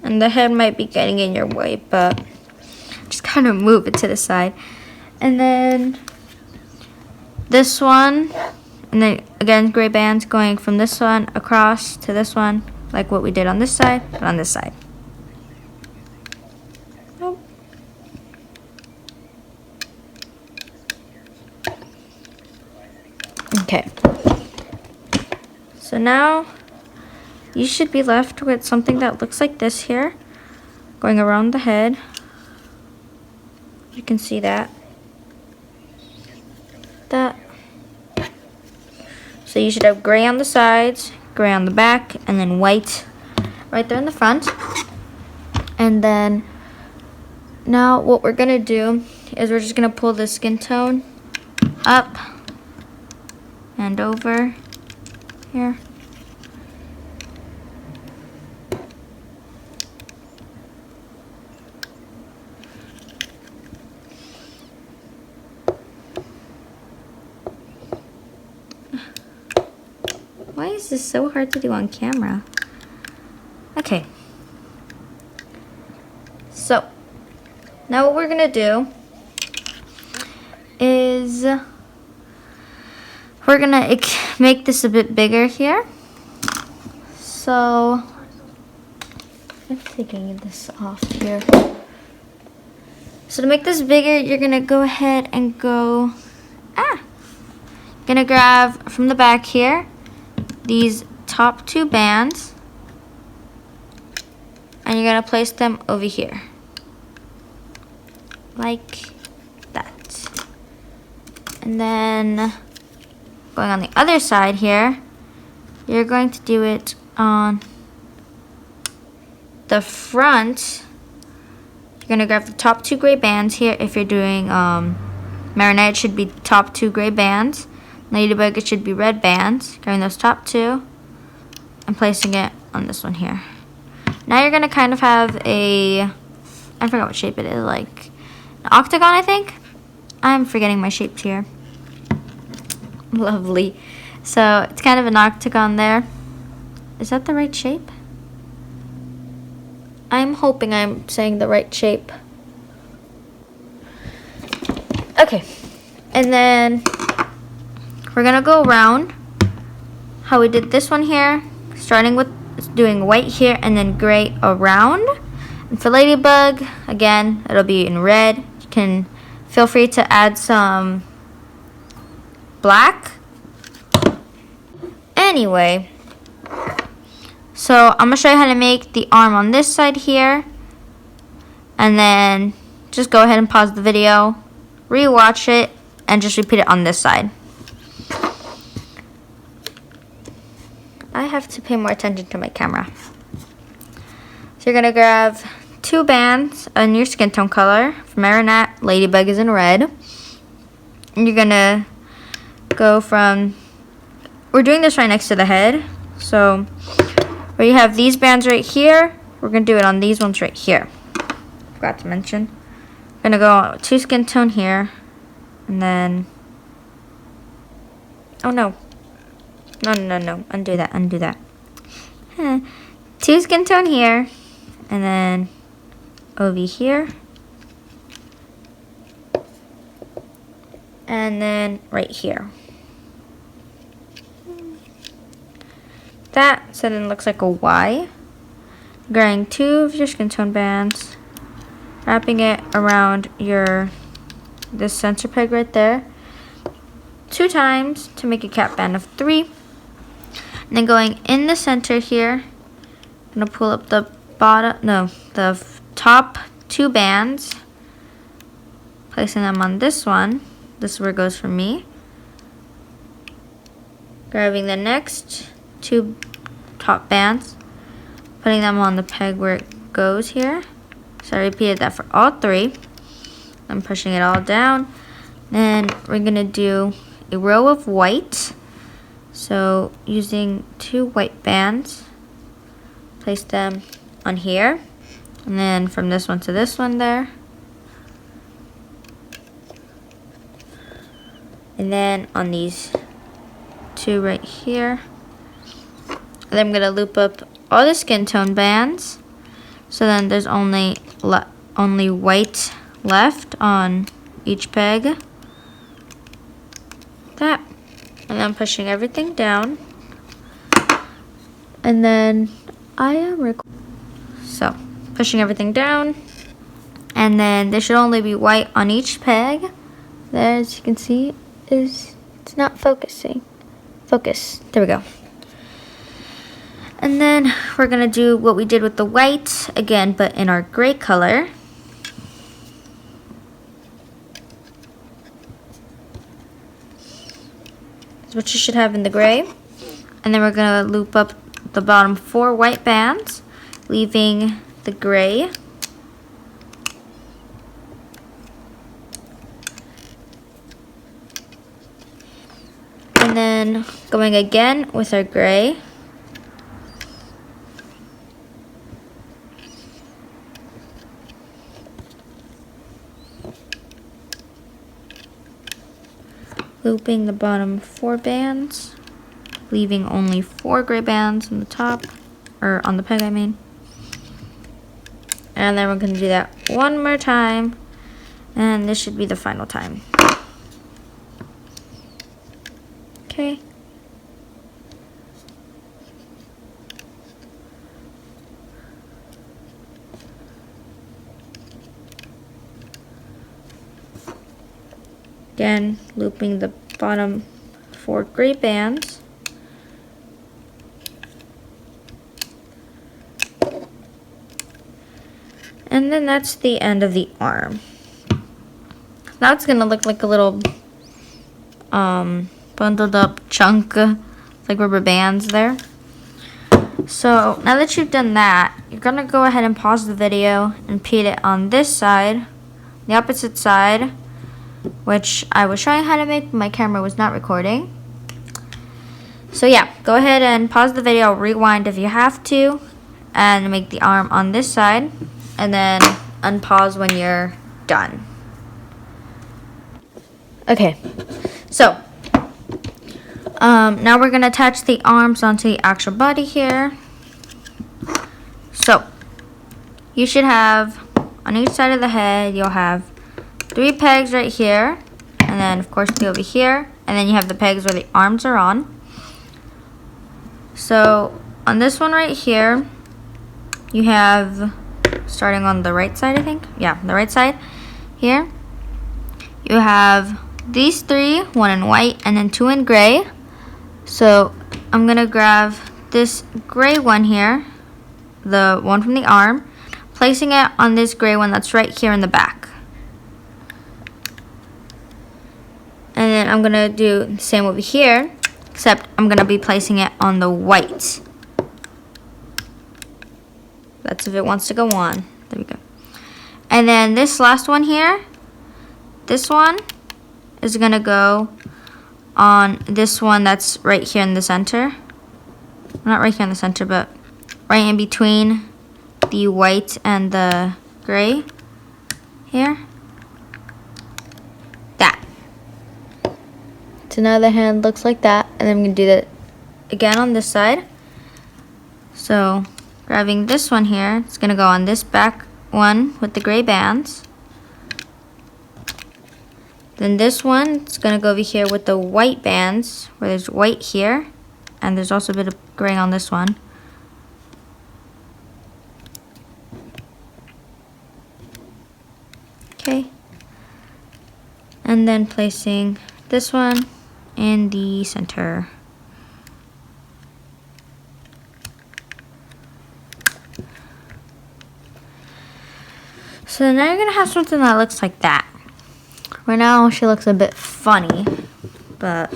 And the head might be getting in your way, but just kind of move it to the side. And then this one, and then again gray bands going from this one across to this one, like what we did on this side, but on this side. Nope. Okay. So now you should be left with something that looks like this here, going around the head. You can see that. So you should have gray on the sides, gray on the back, and then white right there in the front. And then now what we're gonna do is we're just gonna pull the skin tone up and over here. Why is this so hard to do on camera? Okay. So, now what we're gonna do is we're gonna make this a bit bigger here. So, I'm taking this off here. So to make this bigger, you're gonna go ahead and go, gonna grab from the back here, these top 2 bands, and you're gonna place them over here, like that. And then going on the other side here, you're going to do it on the front. You're gonna grab the top 2 gray bands here. If you're doing Marinette, it should be top 2 gray bands. Ladybug, it should be red bands. Grabbing those top 2 and placing it on this one here. Now you're gonna kind of have a, I forgot what shape it is, like an octagon, I think. I'm forgetting my shapes here. Lovely. So it's kind of an octagon there. Is that the right shape? I'm hoping I'm saying the right shape. Okay, and then we're gonna go around how we did this one here, starting with doing white here and then gray around. And for Ladybug, again, it'll be in red. You can feel free to add some black. Anyway, so I'm gonna show you how to make the arm on this side here, and then just go ahead and pause the video, rewatch it, and just repeat it on this side. I have to pay more attention to my camera. So you're gonna grab 2 bands in your skin tone color. For Marinette, Ladybug is in red. And you're gonna go from, we're doing this right next to the head. So where you have these bands right here, we're gonna do it on these ones right here. Forgot to mention. I'm gonna go 2 skin tone here, and then, oh no. No, undo that. Two Skintone here, and then over here, and then right here. That, so then it looks like a Y. Grabbing two of your Skintone bands, wrapping it around this center peg right there 2 times to make a cap band of 3. And then going in the center here, I'm gonna pull up the top 2 bands, placing them on this one. This is where it goes for me. Grabbing the next 2 top bands, putting them on the peg where it goes here. So I repeated that for all 3. I'm pushing it all down. Then we're gonna do a row of white. So using 2 white bands, place them on here. And then from this one to this one there. And then on these 2 right here. And then I'm gonna loop up all the Skintone bands. So then there's only white left on each peg. That. And I'm pushing everything down. And then I am so pushing everything down. And then there should only be white on each peg. There, as you can see, it's not focusing. Focus. There we go. And then we're gonna do what we did with the white again, but in our gray color. That's what you should have in the gray. And then we're gonna loop up the bottom 4 white bands, leaving the gray. And then going again with our gray. Looping the bottom 4 bands, leaving only 4 gray bands on the top, or on the peg I mean. And then we're going to do that one more time, and this should be the final time. Okay. Again, looping the bottom 4 gray bands. And then that's the end of the arm. Now it's gonna look like a little bundled up chunk, like rubber bands there. So now that you've done that, you're gonna go ahead and pause the video and repeat it on this side, the opposite side, which I was showing how to make, but my camera was not recording. So yeah, go ahead and pause the video, rewind if you have to, and make the arm on this side, and then unpause when you're done. Okay, so now we're gonna attach the arms onto the actual body here. So you should have, on each side of the head, you'll have 3 pegs right here, and then of course 2 over here, and then you have the pegs where the arms are on. So on this one right here, you have, starting on the right side I think, yeah, the right side here, you have these 3, 1 in white and then 2 in gray. So I'm gonna grab this gray one here, the one from the arm, placing it on this gray one that's right here in the back. And then I'm gonna do the same over here, except I'm gonna be placing it on the white. That's if it wants to go on. There we go. And then this last one here, this one is gonna go on this one that's right here in the center. Not right here in the center, but right in between the white and the gray here. So now the hand looks like that, and then I'm going to do that again on this side. So grabbing this one here, it's gonna go on this back one with the gray bands. Then this one, it's gonna go over here with the white bands, where there's white here, and there's also a bit of gray on this one. Okay. And then placing this one in the center. So now you're gonna have something that looks like that. Right now she looks a bit funny, but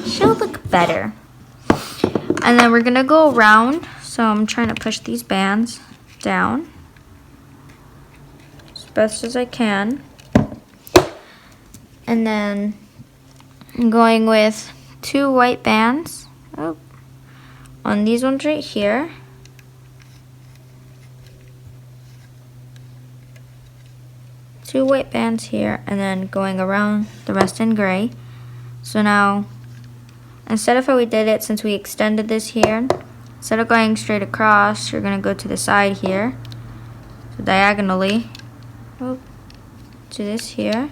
she'll look better. And then we're gonna go around, so I'm trying to push these bands down as best as I can. And then I'm going with 2 white bands on these ones right here. Two white bands here, and then going around the rest in gray. So now, instead of how we did it, since we extended this here, instead of going straight across, you're gonna go to the side here, so diagonally, to this here.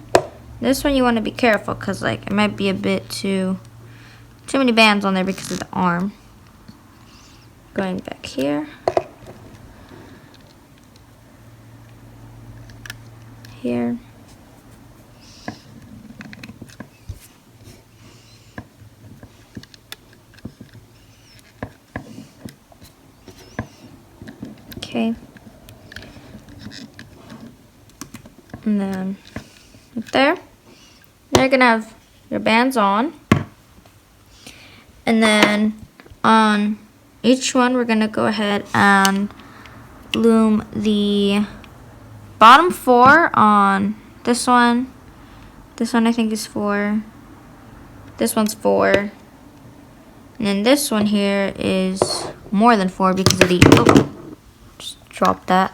This one you want to be careful, because like it might be a bit too many bands on there because of the arm. Going back here. Here. Okay. And then right there. Now you're gonna have your bands on. And then on each one we're gonna go ahead and loom the bottom 4 on this one. This one I think is 4. This one's 4. And then this one here is more than 4 because of the, just dropped that.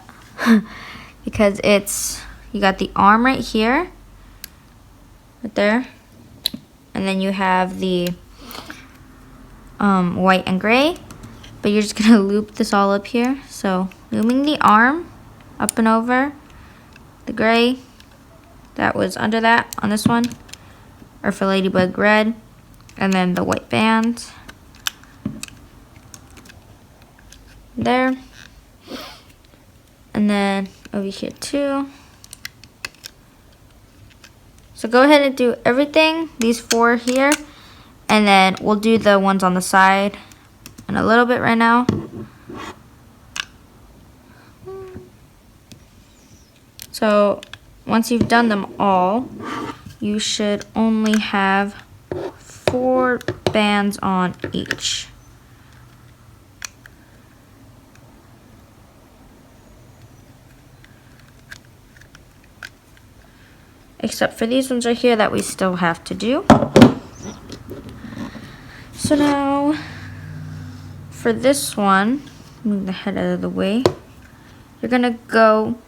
Because it's, you got the arm right here, right there. And then you have the white and gray. But you're just gonna loop this all up here. So looming the arm up and over. The gray that was under that on this one, or for Ladybug red, and then the white bands there, and then over here too. So go ahead and do everything, these 4 here, and then we'll do the ones on the side in a little bit right now. So once you've done them all, you should only have 4 bands on each. Except for these ones right here that we still have to do. So now for this one, move the head out of the way. You're gonna go,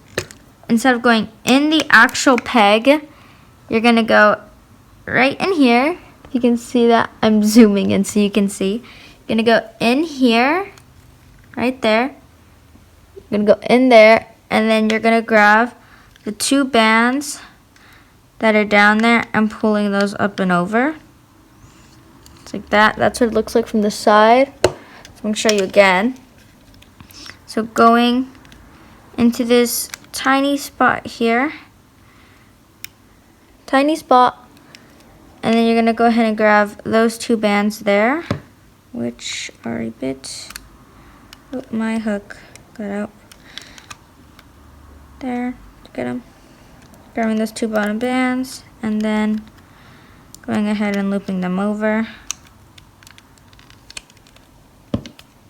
instead of going in the actual peg, you're gonna go right in here. You can see that I'm zooming in so you can see. You're gonna go in here, right there. You're gonna go in there, and then you're gonna grab the 2 bands that are down there and pulling those up and over. It's like that. That's what it looks like from the side. So I'm gonna show you again. So going into this tiny spot here, tiny spot, and then you're gonna go ahead and grab those 2 bands there, which are a bit, oh, my hook got out there, get them, grabbing those 2 bottom bands, and then going ahead and looping them over,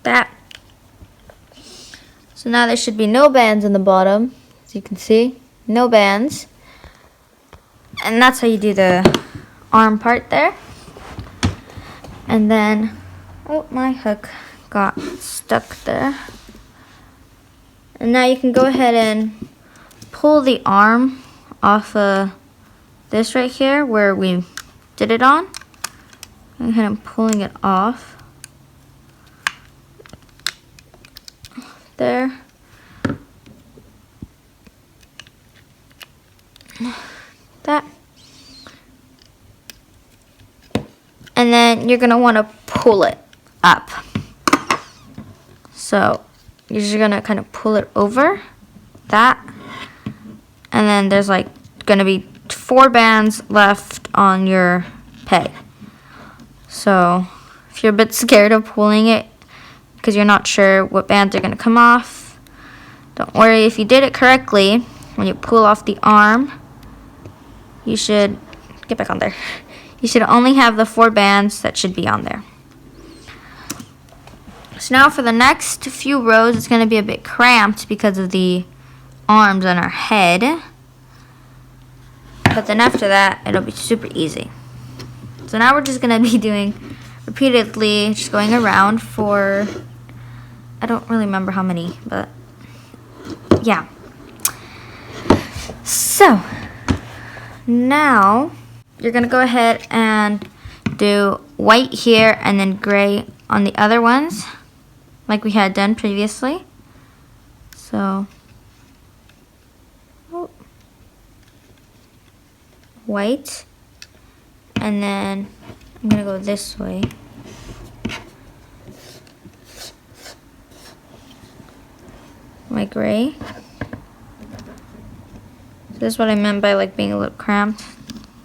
that. So now there should be no bands in the bottom, as you can see, no bands. And that's how you do the arm part there. And then, oh, my hook got stuck there. And now you can go ahead and pull the arm off of this right here where we did it on. Go ahead and pulling it off. there. That. And then you're gonna wanna pull it up. So you're just gonna kind of pull it over that. And then there's like gonna be 4 bands left on your peg. So if you're a bit scared of pulling it because you're not sure what bands are gonna come off, don't worry. If you did it correctly, when you pull off the arm, you should get back on there. You should only have the 4 bands that should be on there. So now for the next few rows, it's going to be a bit cramped because of the arms on our head. But then after that, it'll be super easy. So now we're just going to be doing repeatedly, just going around for, I don't really remember how many, but yeah. So now you're going to go ahead and do white here and then gray on the other ones, like we had done previously. So, white, and then I'm gonna go this way. My gray. So this is what I meant by like being a little cramped.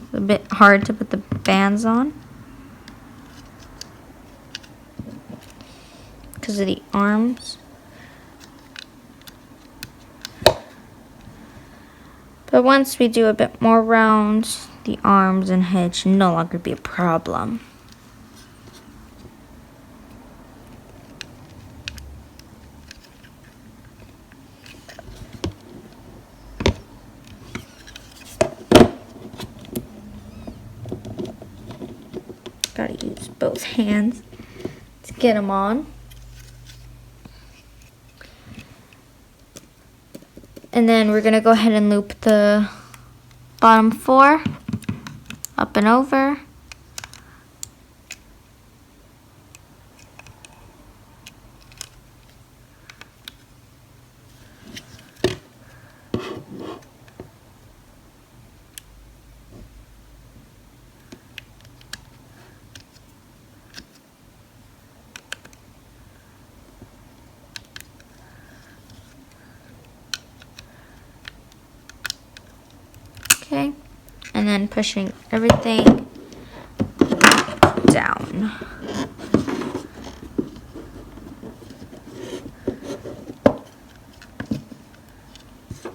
It's a bit hard to put the bands on because of the arms. But once we do a bit more rounds, the arms and head should no longer be a problem. Gotta use both hands to get them on. And then we're gonna go ahead and loop the bottom 4 up and over. Okay, and then pushing everything down.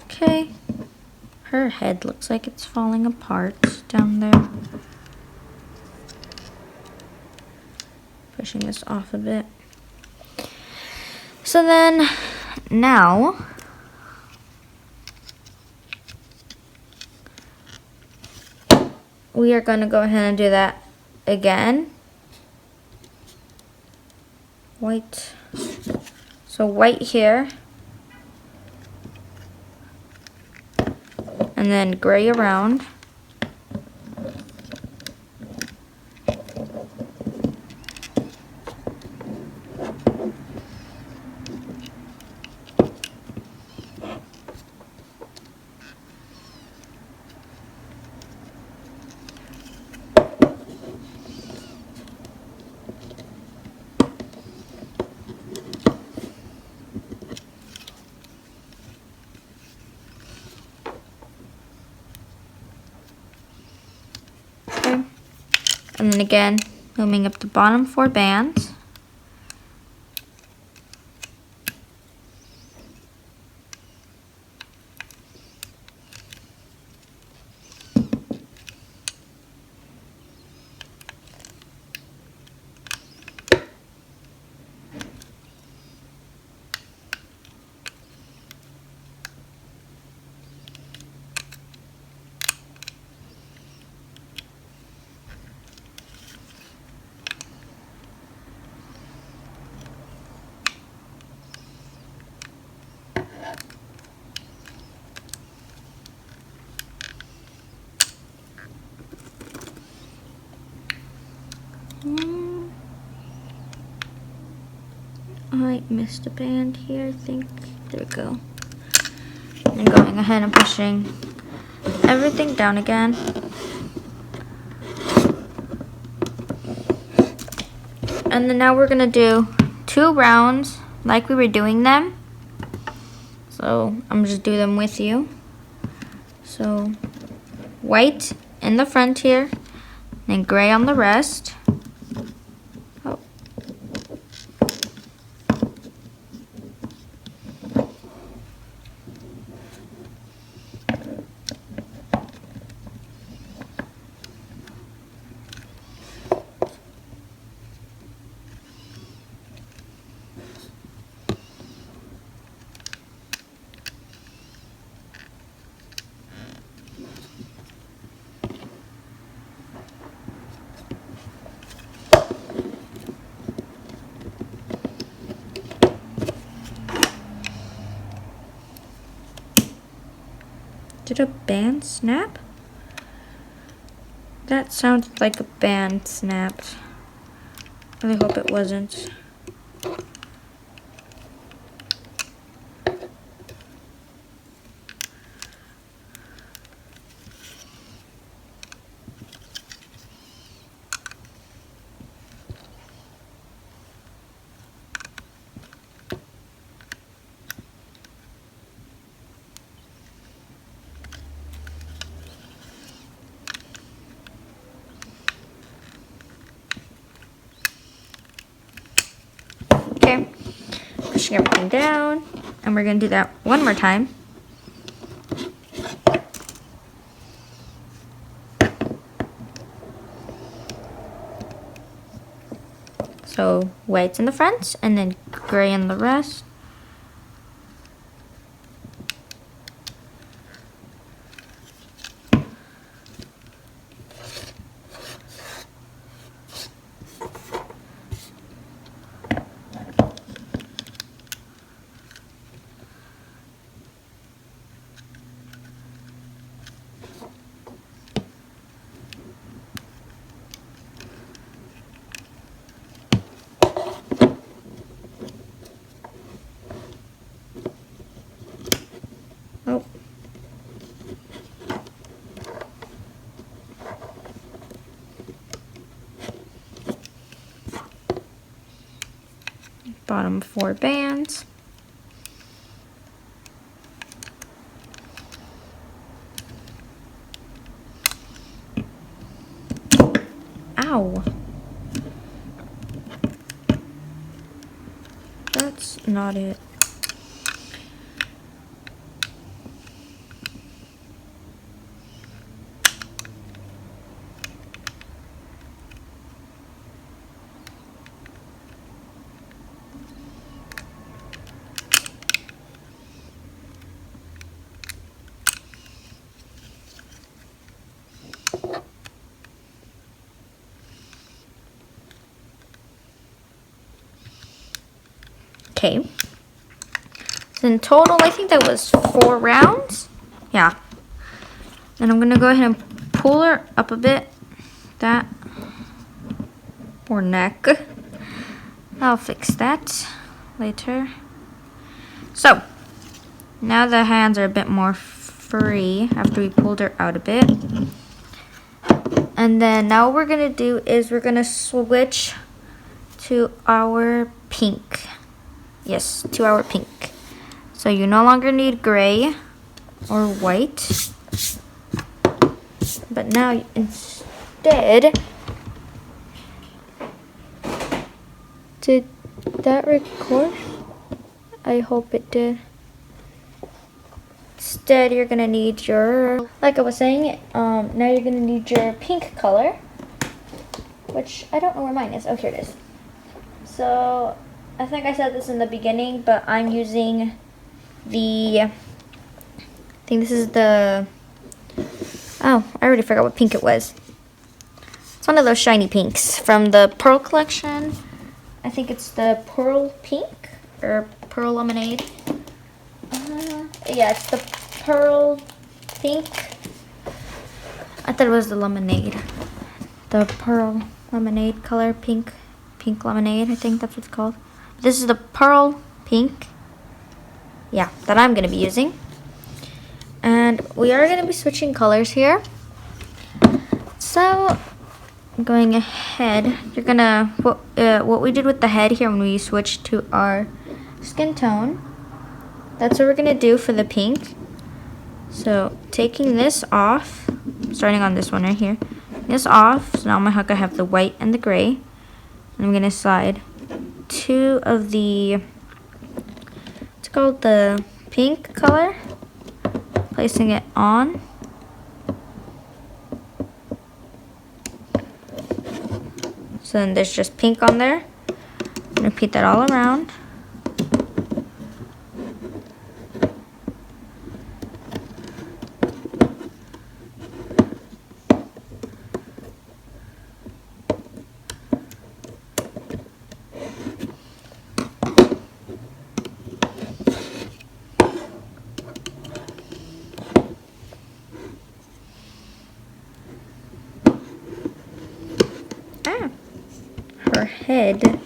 Okay, her head looks like it's falling apart down there. Pushing this off a bit. So then, now, we are going to go ahead and do that again. White. So white here. And then gray around. And then again, looming up the bottom 4 bands. missed a band here, I think. There we go. I'm going ahead and pushing everything down again. And then now we're gonna do 2 rounds like we were doing them. So I'm just do them with you. So white in the front here, and gray on the rest. Oh. Did a band snap? That sounds like a band snapped. I really hope it wasn't. Okay, pushing everything down, and we're gonna do that one more time. So white's in the front, and then gray in the rest. Oh. Bottom 4 bands. Ow. That's not it. Okay. So in total, I think that was 4 rounds. Yeah. And I'm gonna go ahead and pull her up a bit. That. Or neck. I'll fix that later. So, now the hands are a bit more free after we pulled her out a bit. And then now what we're gonna do is we're gonna switch to our pink. Yes, to our pink. So you no longer need gray or white, but now instead, did that record? I hope it did. Instead, you're gonna need your, like I was saying, now you're gonna need your pink color, which I don't know where mine is. Oh, here it is. So I think I said this in the beginning, but I'm using the, I think this is the, oh, I already forgot what pink it was. It's one of those shiny pinks from the Pearl collection. I think it's the Pearl Pink, or Pearl Lemonade. Yeah, it's the Pearl Pink. I thought it was the lemonade. The Pearl Lemonade color, pink lemonade, I think that's what it's called. This is the pearl pink. Yeah, that I'm going to be using. And we are going to be switching colors here. So, going ahead, you're going to, what we did with the head here when we switched to our skin tone, that's what we're going to do for the pink. So, taking this off, starting on this one right here, this off, so now on my hook I have the white and the gray. And I'm going to slide 2 of the, it's called the pink color, placing it on. So then there's just pink on there. Repeat that all around. Her head.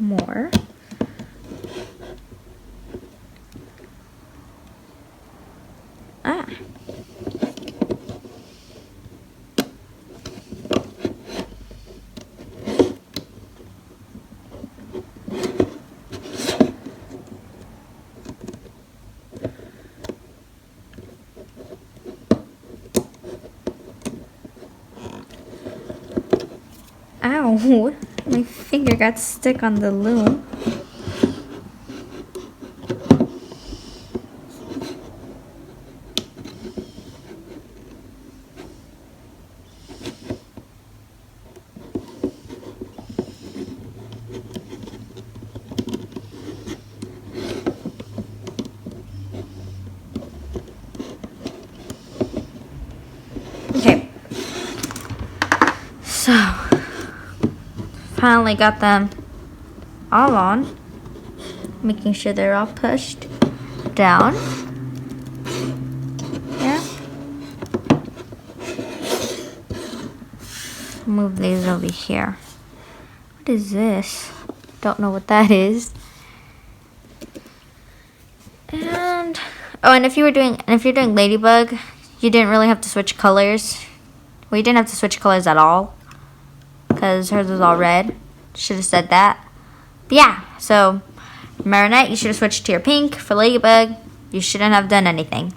More. Ah. Ow, my finger got stuck on the loom. Okay, so finally got them all on, making sure they're all pushed down. Yeah. Move these over here. What is this? Don't know what that is. And oh, and if you're doing Ladybug, you didn't really have to switch colors. Well, you didn't have to switch colors at all, because hers was all red. Should have said that. But yeah, so Marinette, you should have switched to your pink. For Ladybug, you shouldn't have done anything.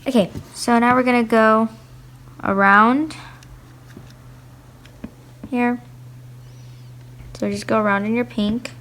Okay, so now we're going to go around here. So just go around in your pink.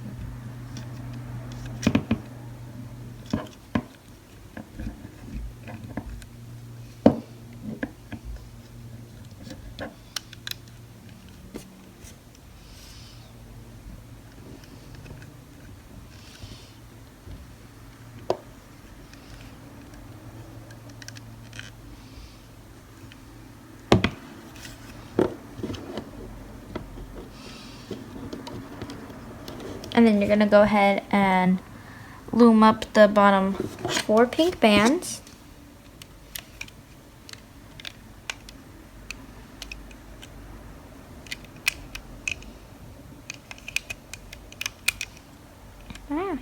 And then you're going to go ahead and loom up the bottom 4 pink bands. Ah.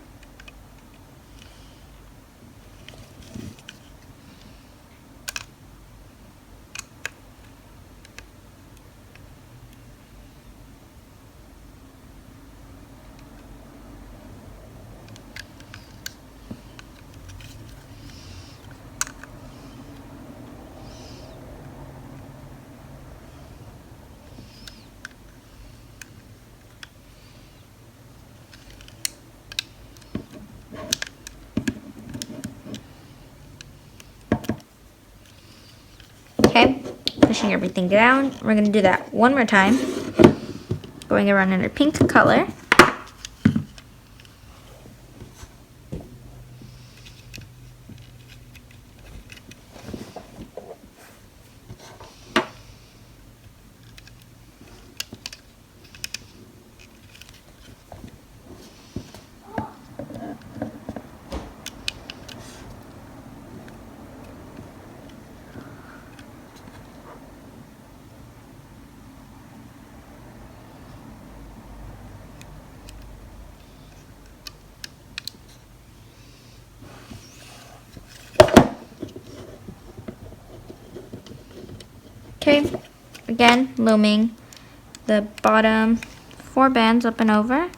pushing everything down. We're going to do that one more time. Going around in a pink color. Okay, again, looming the bottom 4 bands up and over.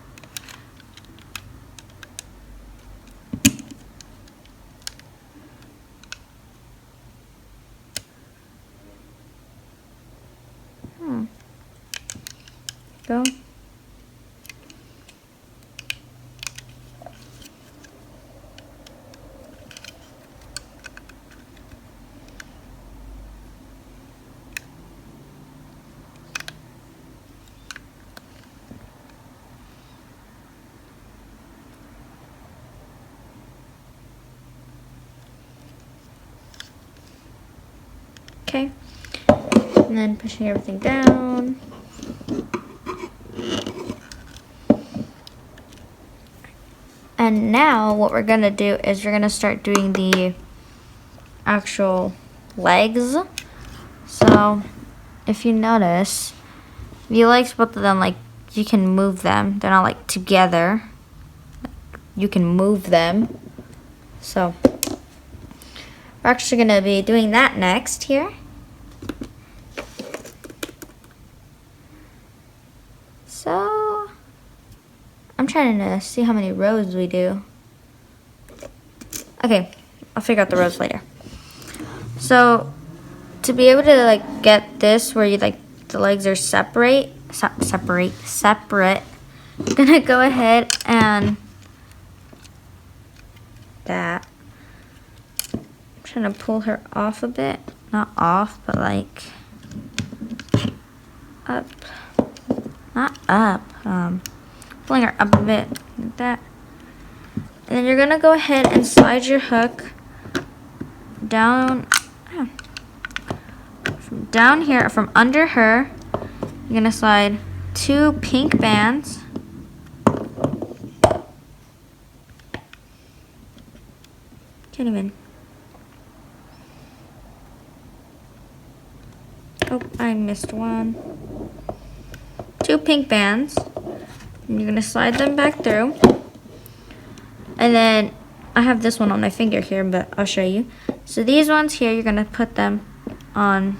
Go. Okay, and then pushing everything down. And now what we're gonna do is we're gonna start doing the actual legs. So if you notice, the legs, both of them, like, you can move them. They're not like together. You can move them. So we're actually gonna be doing that next here. So I'm trying to see how many rows we do. Okay, I'll figure out the rows later. So to be able to like get this where you like the legs are separate, I'm gonna go ahead and that. I'm trying to pull her off a bit, not off, but like up, not up. Pulling her up a bit like that. And then you're gonna go ahead and slide your hook down, from down here, from under her. You're gonna slide 2 pink bands. Can't even. Oh, I missed one. 2 pink bands. And you're gonna slide them back through. And then I have this one on my finger here, but I'll show you. So these ones here, you're gonna put them on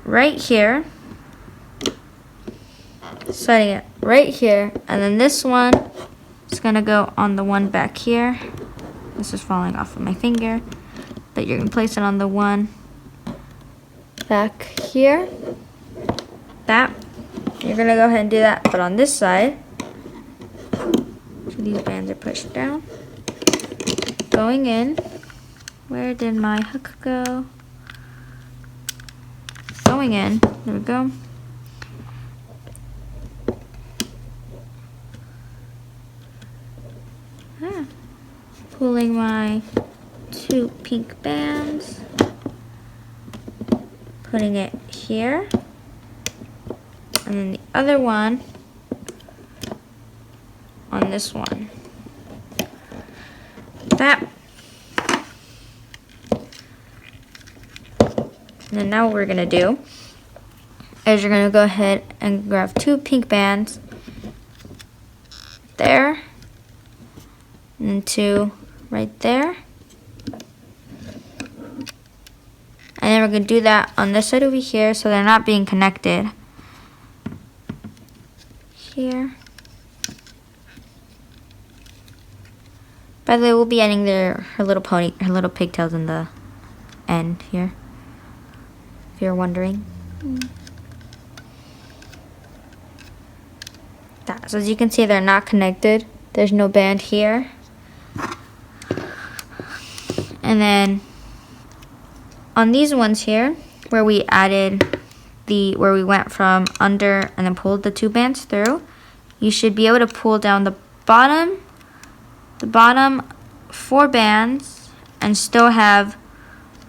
right here. Sliding it right here. And then this one is gonna go on the one back here. This is falling off of my finger. But you're gonna place it on the one back here. That. You're gonna go ahead and do that, but on this side. So these bands are pushed down. Going in. Where did my hook go? Going in. There we go. Pulling my 2 pink bands. Putting it here. And then the other one on this one. That. And then now what we're gonna do is you're gonna go ahead and grab 2 pink bands there, and then 2 right there. And then we're gonna do that on this side over here so they're not being connected. Here. By the way, we'll be adding her little pigtails in the end here, if you're wondering. That. So as you can see, they're not connected. There's no band here. And then on these ones here, where we added where we went from under and then pulled the 2 bands through, you should be able to pull down the bottom 4 bands and still have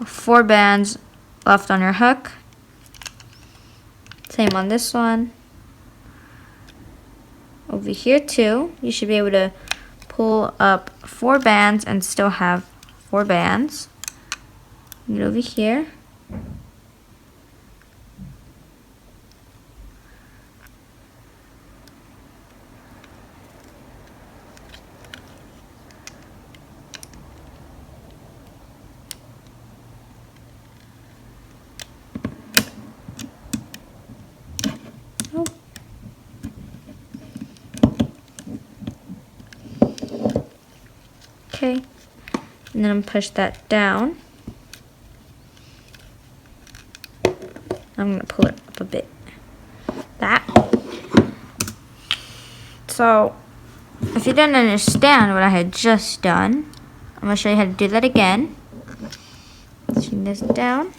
4 bands left on your hook. Same on this one. Over here too, you should be able to pull up 4 bands and still have 4 bands. Get over here. Okay, and then push that down. I'm gonna pull it up a bit. That. So, if you didn't understand what I had just done, I'm gonna show you how to do that again. Pushing this down,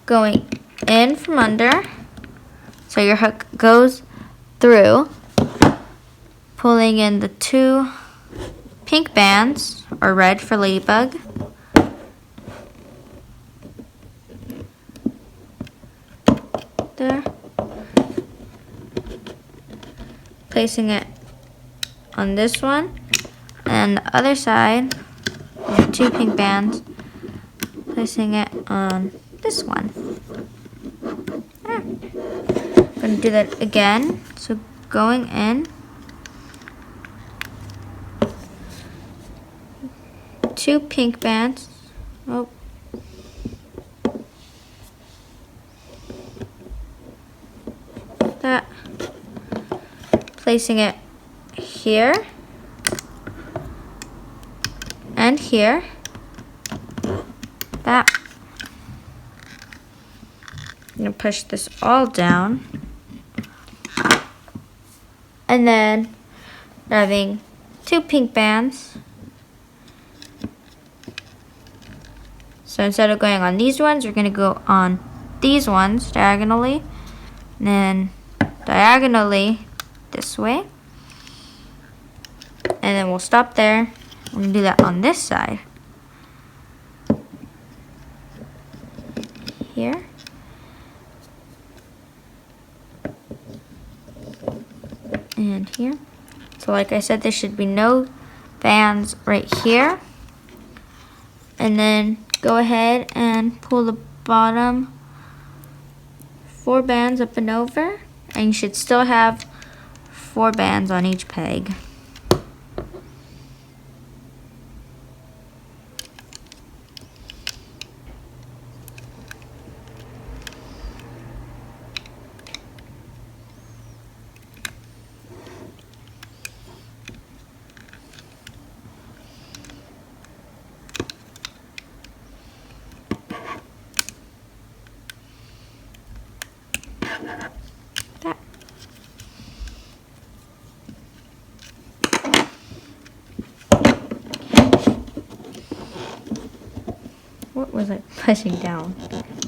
going in from under, so your hook goes through, pulling in the 2 pink bands, or red for Ladybug. There. Placing it on this one, and the other side, the 2 pink bands, placing it on this one. I'm going to do that again. So going in, 2 pink bands. Oh. That. Placing it here and here. That. I'm going to push this all down. And then having 2 pink bands. So instead of going on these ones, we're going to go on these ones diagonally, and then diagonally this way. And then we'll stop there. We're going to do that on this side. Here. And here. So like I said, there should be no bands right here. And then go ahead and pull the bottom 4 bands up and over, and you should still have 4 bands on each peg. That. What was I pushing down?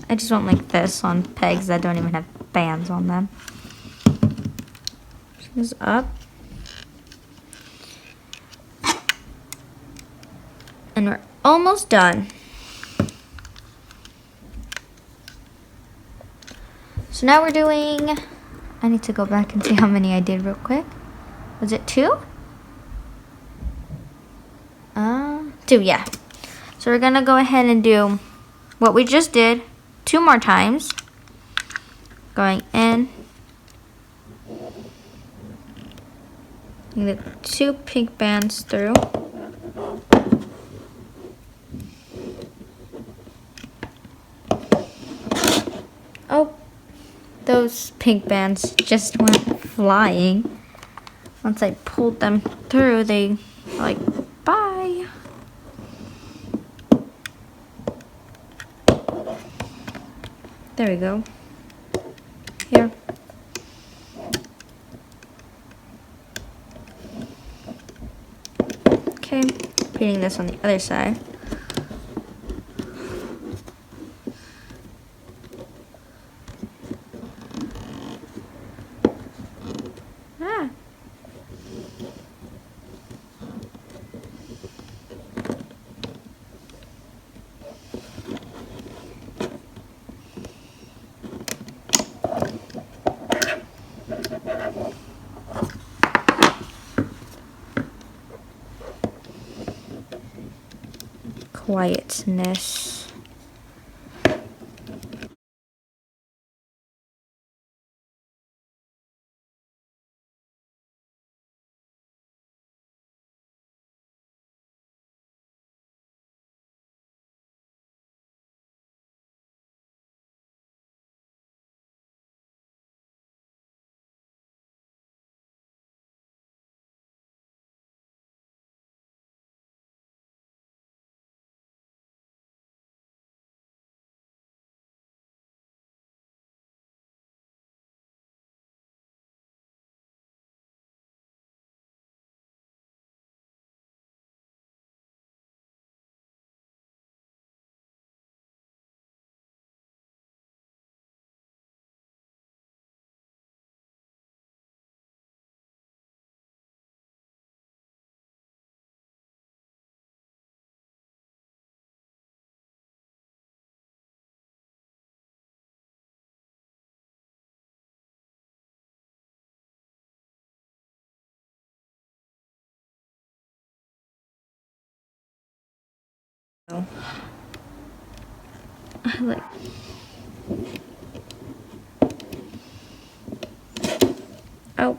I just want like this on pegs that don't even have bands on them. Push this up. And we're almost done. So now we're doing, I need to go back and see how many I did real quick. Was it 2? 2, yeah. So we're gonna go ahead and do what we just did 2 more times. Going in. The 2 pink bands through. Oh. Those pink bands just went flying. Once I pulled them through, they were like, bye. There we go. Here. Okay, repeating this on the other side. Ah. Quietness. Oh. I like. Oh.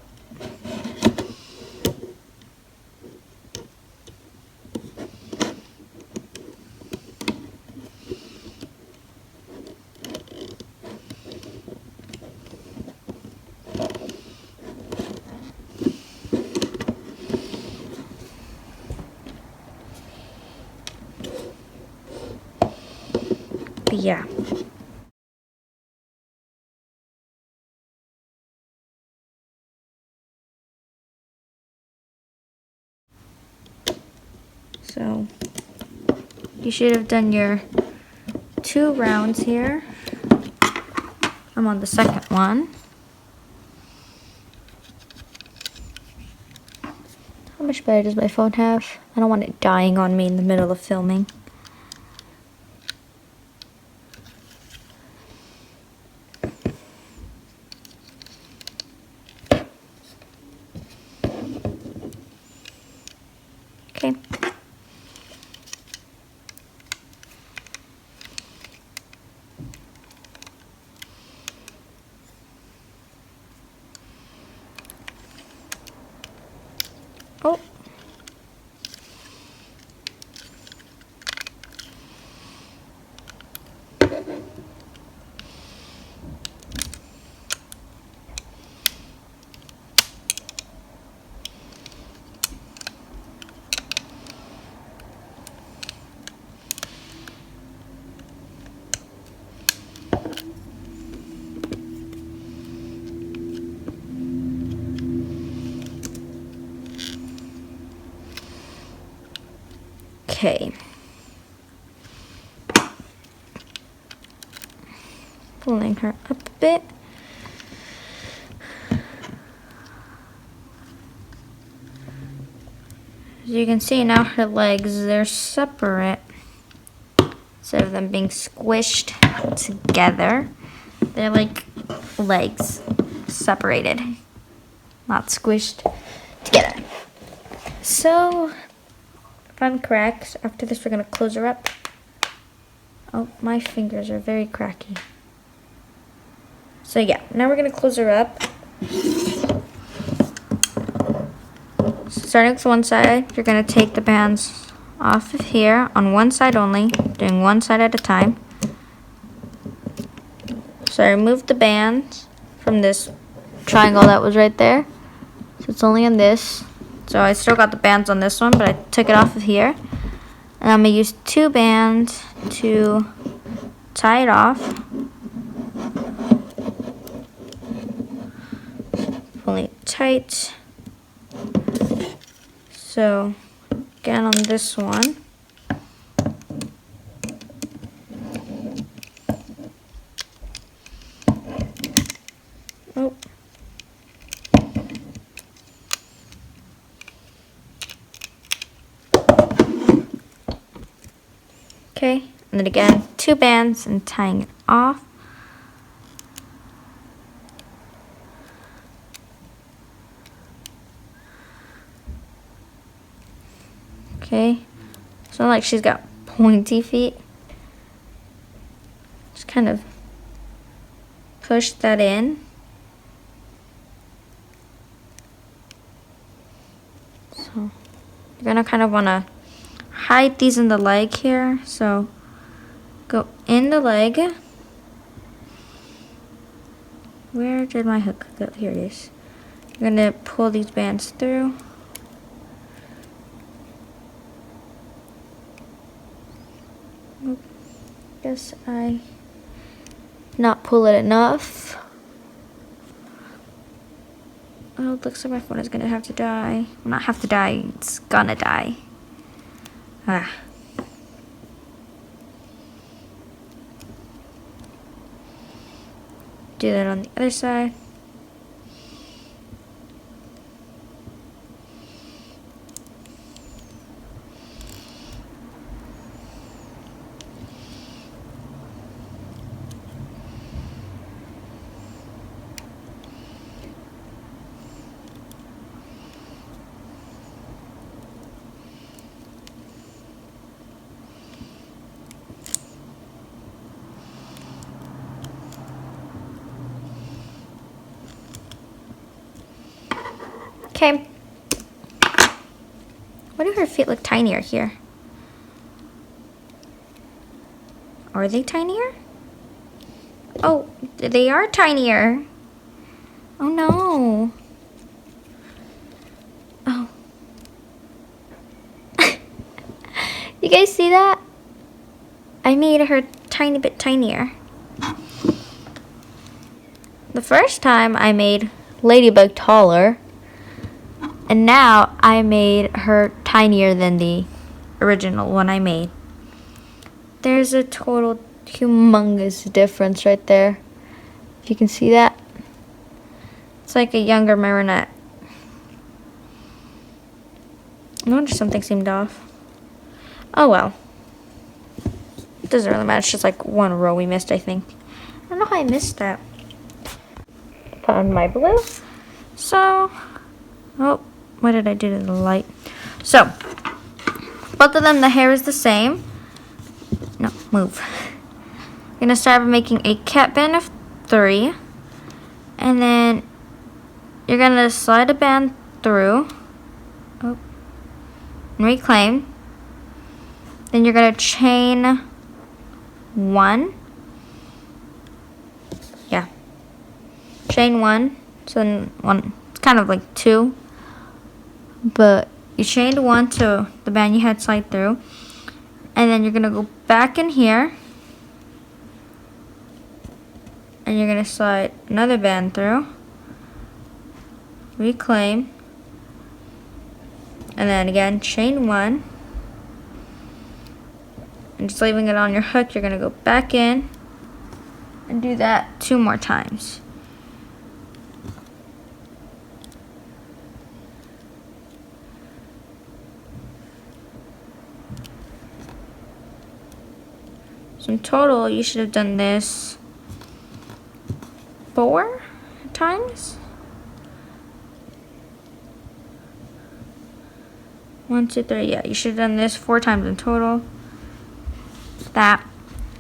Yeah. So you should have done your 2 rounds here. I'm on the second one. How much battery does my phone have? I don't want it dying on me in the middle of filming. Okay. Oh. Okay. Pulling her up a bit. As you can see now, her legs, they're separate. Instead of them being squished together, they're like legs separated, not squished together. So, if I'm correct, after this we're gonna close her up. Oh, my fingers are very cracky. So yeah, now we're gonna close her up. Starting with one side, you're gonna take the bands off of here on one side only, doing one side at a time. So I removed the bands from this triangle that was right there. So it's only on this. So I still got the bands on this one, but I took it off of here. And I'm gonna use 2 bands to tie it off. Pulling it tight. So again on this one. Oh. Okay, and then again, 2 bands and tying it off. Okay, so like she's got pointy feet. Just kind of push that in. So you're gonna kind of wanna hide these in the leg here. So go in the leg. Where did my hook go? Here it is. You're gonna pull these bands through. Guess I not pull it enough. Oh, it looks like my phone is gonna have to die. Well, not have to die, it's gonna die. Ah. Do that on the other side. Okay. Why do her feet look tinier here? Are they tinier? Oh, they are tinier. Oh no. Oh. You guys see that? I made her tiny bit tinier. The first time I made Ladybug taller. And now I made her tinier than the original one I made. There's a total humongous difference right there. If you can see that. It's like a younger Marinette. I wonder something seemed off. Oh well. It doesn't really matter. It's just like one row we missed, I think. I don't know how I missed that. Put on my blue. So, oh. What did I do to the light? So, both of them, the hair is the same. No, move. I'm going to start by making a cat band of 3. And then you're going to slide a band through. Oh, and reclaim. Then you're going to chain 1. Yeah. Chain 1. So then 1, it's kind of like 2. But you chained 1 to the band you had slide through, and then you're gonna go back in here, and you're gonna slide another band through, reclaim, and then again chain 1, and just leaving it on your hook. You're gonna go back in and do that 2 more times. So in total, you should have done this 4 times. 1, 2, 3. Yeah, you should have done this 4 times in total. That.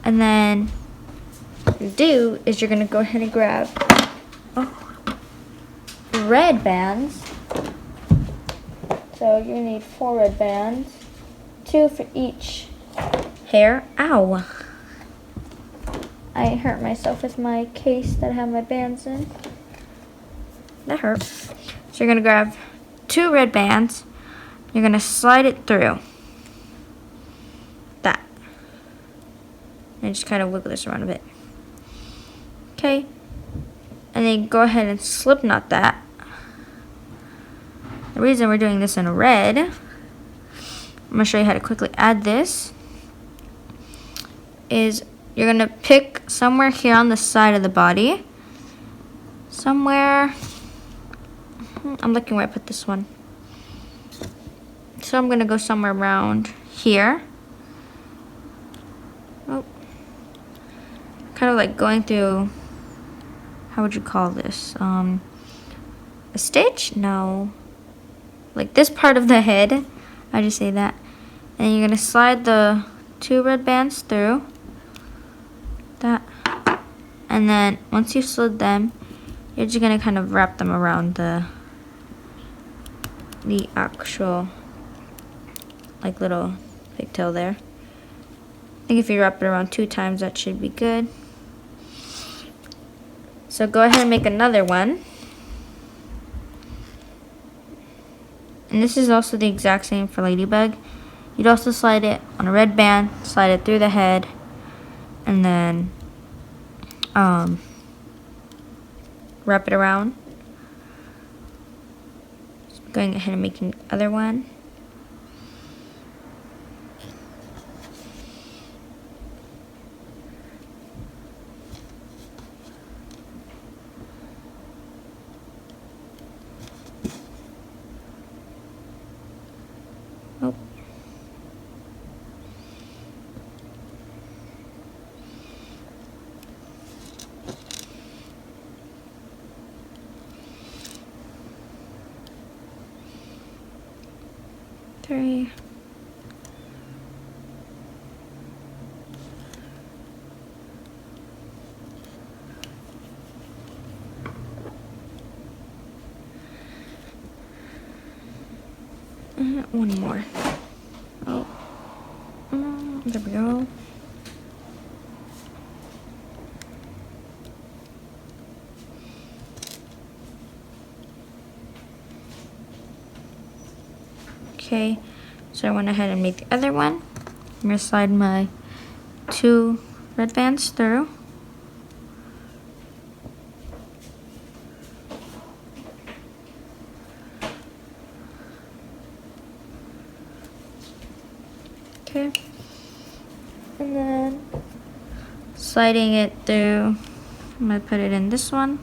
And then what you do is you're going to go ahead and grab red bands. So you're going to need 4 red bands. 2 for each hair. Ow. I hurt myself with my case that I have my bands in. That hurt. So you're going to grab 2 red bands. You're going to slide it through. That. And just kind of wiggle this around a bit. Okay. And then go ahead and slip knot that. The reason we're doing this in red, I'm going to show you how to quickly add this, is you're going to pick somewhere here on the side of the body. Somewhere, I'm looking where I put this one. So I'm going to go somewhere around here. of like going through, how would you call this? A stitch? No. Like this part of the head. I just say that. And you're gonna slide the 2 red bands through that. And then once you've slid them, you're just gonna kind of wrap them around the actual like little pigtail there. I think if you wrap it around 2 times, that should be good. So go ahead and make another one. And this is also the exact same for Ladybug. You'd also slide it on a red band, slide it through the head, and then wrap it around. Just going ahead and making the other one. Oh. Three. One more. Oh. There we go. Okay, so I went ahead and made the other one. I'm going to slide my 2 red bands through. Okay, and then sliding it through, I'm going to put it in this one.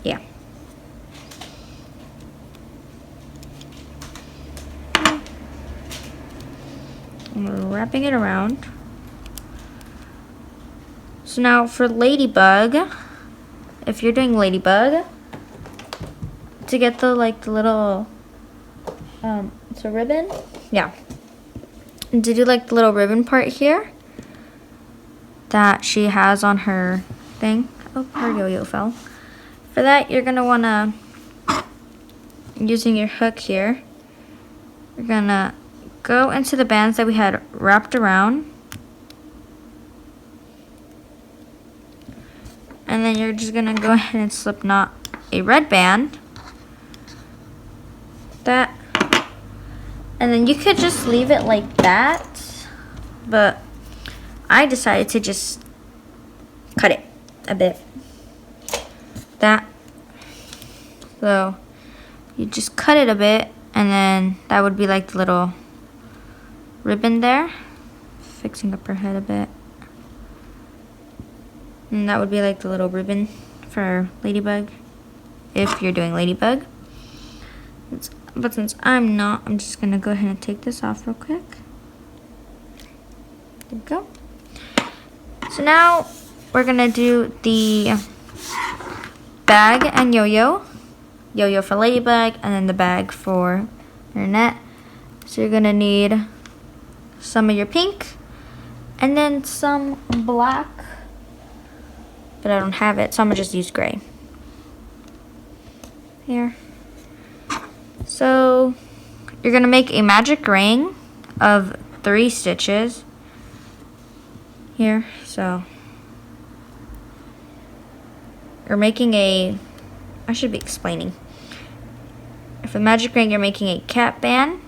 Yeah. I'm wrapping it around. So now for Ladybug, if you're doing Ladybug, to get the little it's a ribbon, yeah. And to do like the little ribbon part here that she has on her thing. Oh, her yo-yo fell. For that, you're gonna wanna, using your hook here, you're gonna go into the bands that we had wrapped around, and then you're just gonna go ahead and slip knot a red band, that, and then you could just leave it like that, but I decided to just cut it a bit, that, so you just cut it a bit, and then that would be like the little ribbon there, fixing up her head a bit, and that would be like the little ribbon for Ladybug if you're doing Ladybug. But since I'm not, I'm just gonna go ahead and take this off real quick. There we go. So now we're gonna do the bag and yo-yo. Yo-yo for Ladybug, and then the bag for Marinette. So you're gonna need some of your pink, and then some black, but I don't have it, so I'm gonna just use gray. Here. So you're gonna make a magic ring of 3 stitches here. So you're making a, I should be explaining. For the magic ring, you're making a cat band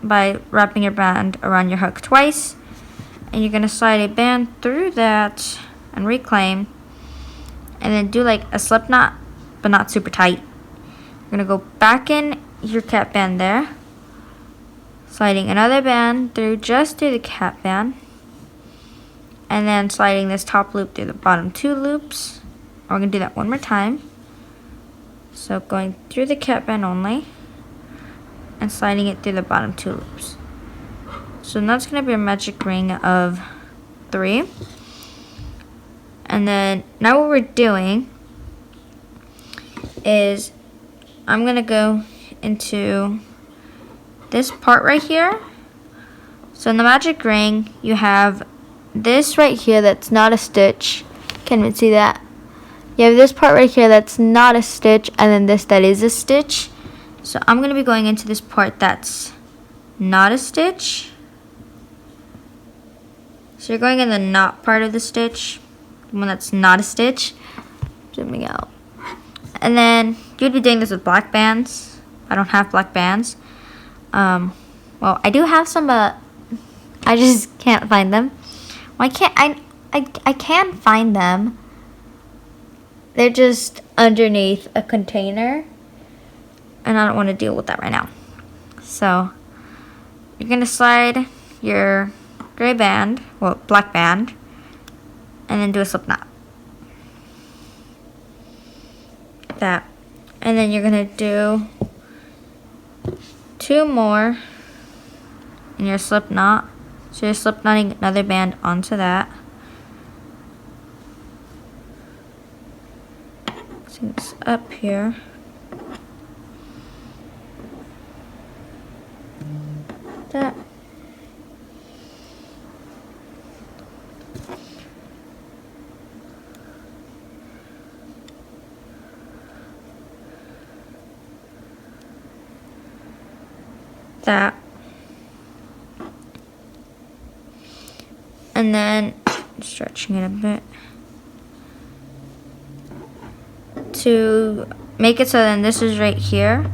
by wrapping your band around your hook twice, and you're gonna slide a band through that and reclaim, and then do like a slip knot, but not super tight. You're gonna go back in your cat band there, sliding another band through just through the cat band, and then sliding this top loop through the bottom 2 loops. We're gonna do that one more time. So going through the cat band only, and sliding it through the bottom 2 loops. So that's gonna be a magic ring of 3. And then now what we're doing is I'm gonna go into this part right here. So in the magic ring, you have this right here that's not a stitch. Can't even see that. You have this part right here that's not a stitch, and then this that is a stitch. So I'm gonna be going into this part that's not a stitch. So you're going in the knot part of the stitch, the one that's not a stitch. Zooming out. And then you'd be doing this with black bands. I don't have black bands. Well, I do have some, but I just can't find them. Well, I can find them. They're just underneath a container, and I don't want to deal with that right now. So you're gonna slide your gray band, well, black band, and then do a slip knot. That, and then you're gonna do 2 more in your slip knot. So you're slip knotting another band onto that. So it's up here. That. That. And then stretching it a bit to make it so then this is right here.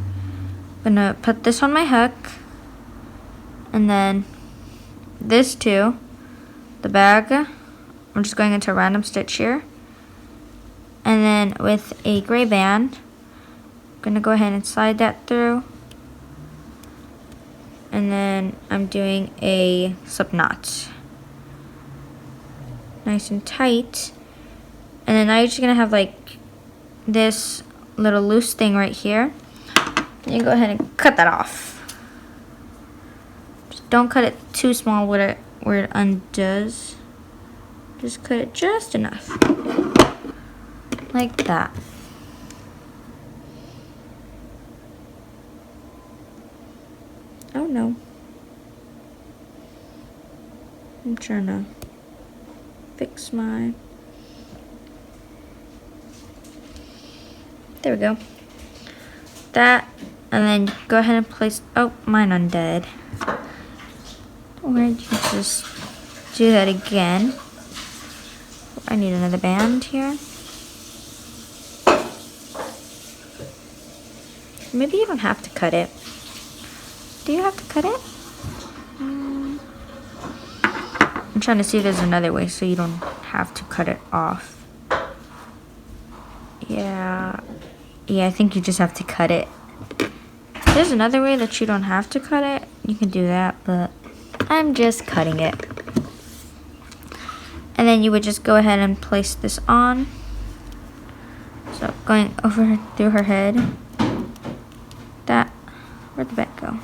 I'm gonna put this on my hook, and then this too, the bag. I'm just going into a random stitch here, and then with a gray band, I'm gonna go ahead and slide that through, and then I'm doing a slip knot. Nice and tight. And then now you're just gonna have like this little loose thing right here. You go ahead and cut that off. Just don't cut it too small where it undoes. Just cut it just enough. Like that. Oh no. I'm trying to fix my... There we go. That, and then go ahead and place... Oh, mine undid. Where'd you just do that again? I need another band here. Maybe you don't have to cut it. Do you have to cut it? I'm trying to see if there's another way so you don't have to cut it off. Yeah, I think you just have to cut it. If there's another way that you don't have to cut it, you can do that, but I'm just cutting it. And then you would just go ahead and place this on. So going over through her head. That, where'd the back go?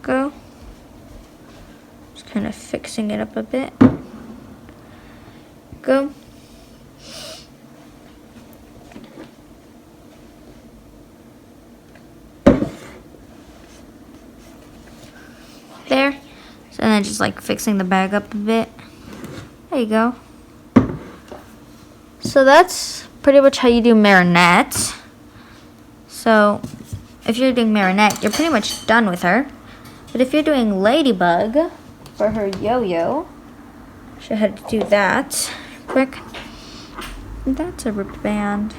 Go. Just kind of fixing it up a bit. Go. There. So then just like fixing the bag up a bit. There you go. So that's pretty much how you do Marinette. So if you're doing Marinette, you're pretty much done with her. But if you're doing Ladybug for her yo-yo, show how to do that quick. That's a rubber band.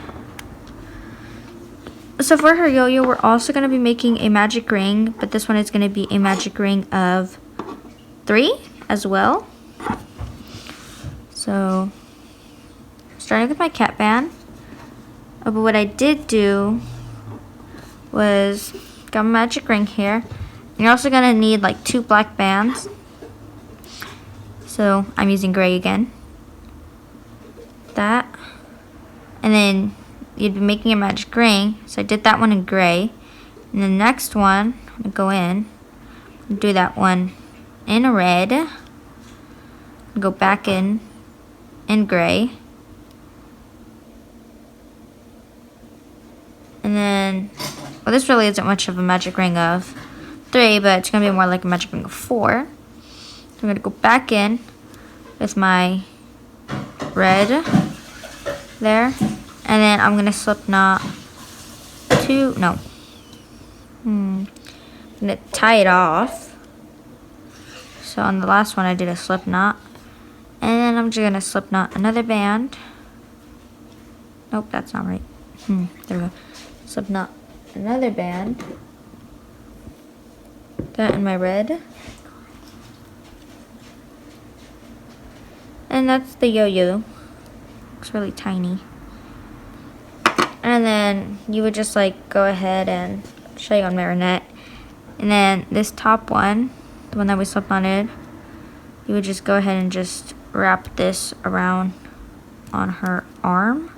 So for her yo-yo, we're also going to be making a magic ring, but this one is going to be a magic ring of 3 as well. So starting with my cat band. Oh, but what I did do was got my magic ring here. You're also going to need like 2 black bands. So I'm using gray again. That. And then you'd be making a magic ring. So I did that one in gray. And the next one, I'm going to go in and do that one in red, go back in gray, and then, well, this really isn't much of a magic ring of 3, but it's gonna be more like a magic ring of 4. So I'm gonna go back in with my red there, and then I'm gonna slip knot I'm gonna tie it off. So on the last one I did a slip knot, and then I'm just gonna slip knot another band. Nope, that's not right. There we go. Slip knot another band. That in my red. And that's the yo-yo. Looks really tiny. And then you would just like go ahead and show you on Marinette. And then this top one, the one that we slip knotted, you would just go ahead and just wrap this around on her arm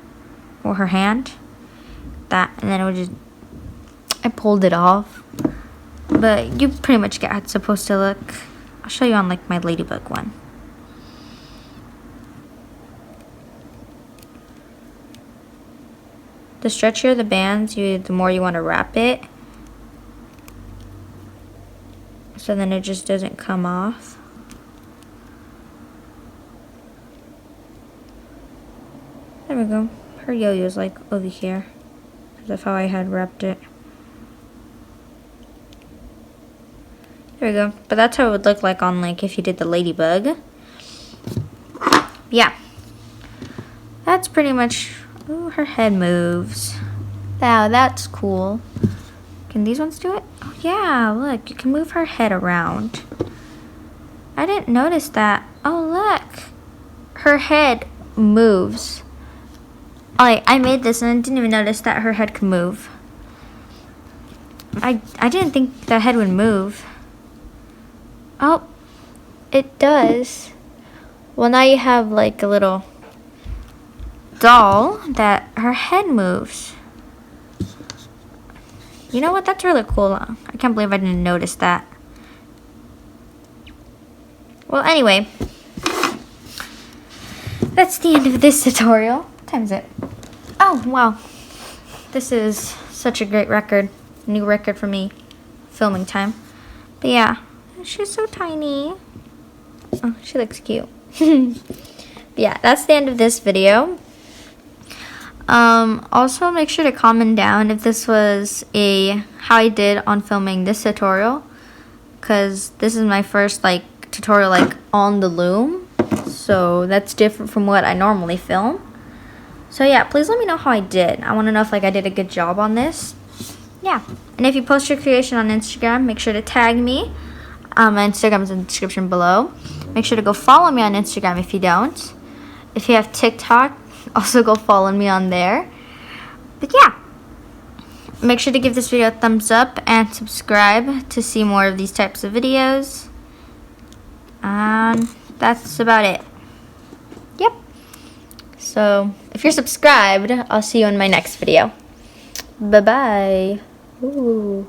or her hand. That, and then it would just, I pulled it off. But you pretty much get how it's supposed to look. I'll show you on like my Ladybug one. The stretchier the bands, the more you want to wrap it. So then it just doesn't come off. There we go. Her yo-yo's like over here, because of how I had wrapped it. There we go. But that's how it would look like on like if you did the Ladybug. Yeah. That's pretty much. Ooh, her head moves. Wow, that's cool. Can these ones do it? Oh yeah, look, you can move her head around. I didn't notice that. Oh look, her head moves. I made this and I didn't even notice that her head could move. I didn't think the head would move. Oh, it does. Well, now you have like a little doll that her head moves. You know what? That's really cool. I can't believe I didn't notice that. Well, anyway, that's the end of this tutorial. What time is it? Oh, wow. This is such a great record. New record for me. Filming time. But yeah, she's so tiny. Oh, she looks cute. Yeah, that's the end of this video. Also make sure to comment down if this was how I did on filming this tutorial, because this is my first like tutorial like on the loom, so that's different from what I normally film. So yeah, please let me know how I did. I want to know if like I did a good job on this. Yeah, and if you post your creation on Instagram, make sure to tag me. My Instagram is in the description below. Make sure to go follow me on Instagram if you don't. If you have TikTok, also go follow me on there. But yeah, make sure to give this video a thumbs up and subscribe to see more of these types of videos. And that's about it. Yep. So if you're subscribed, I'll see you in my next video. Bye bye. Ooh.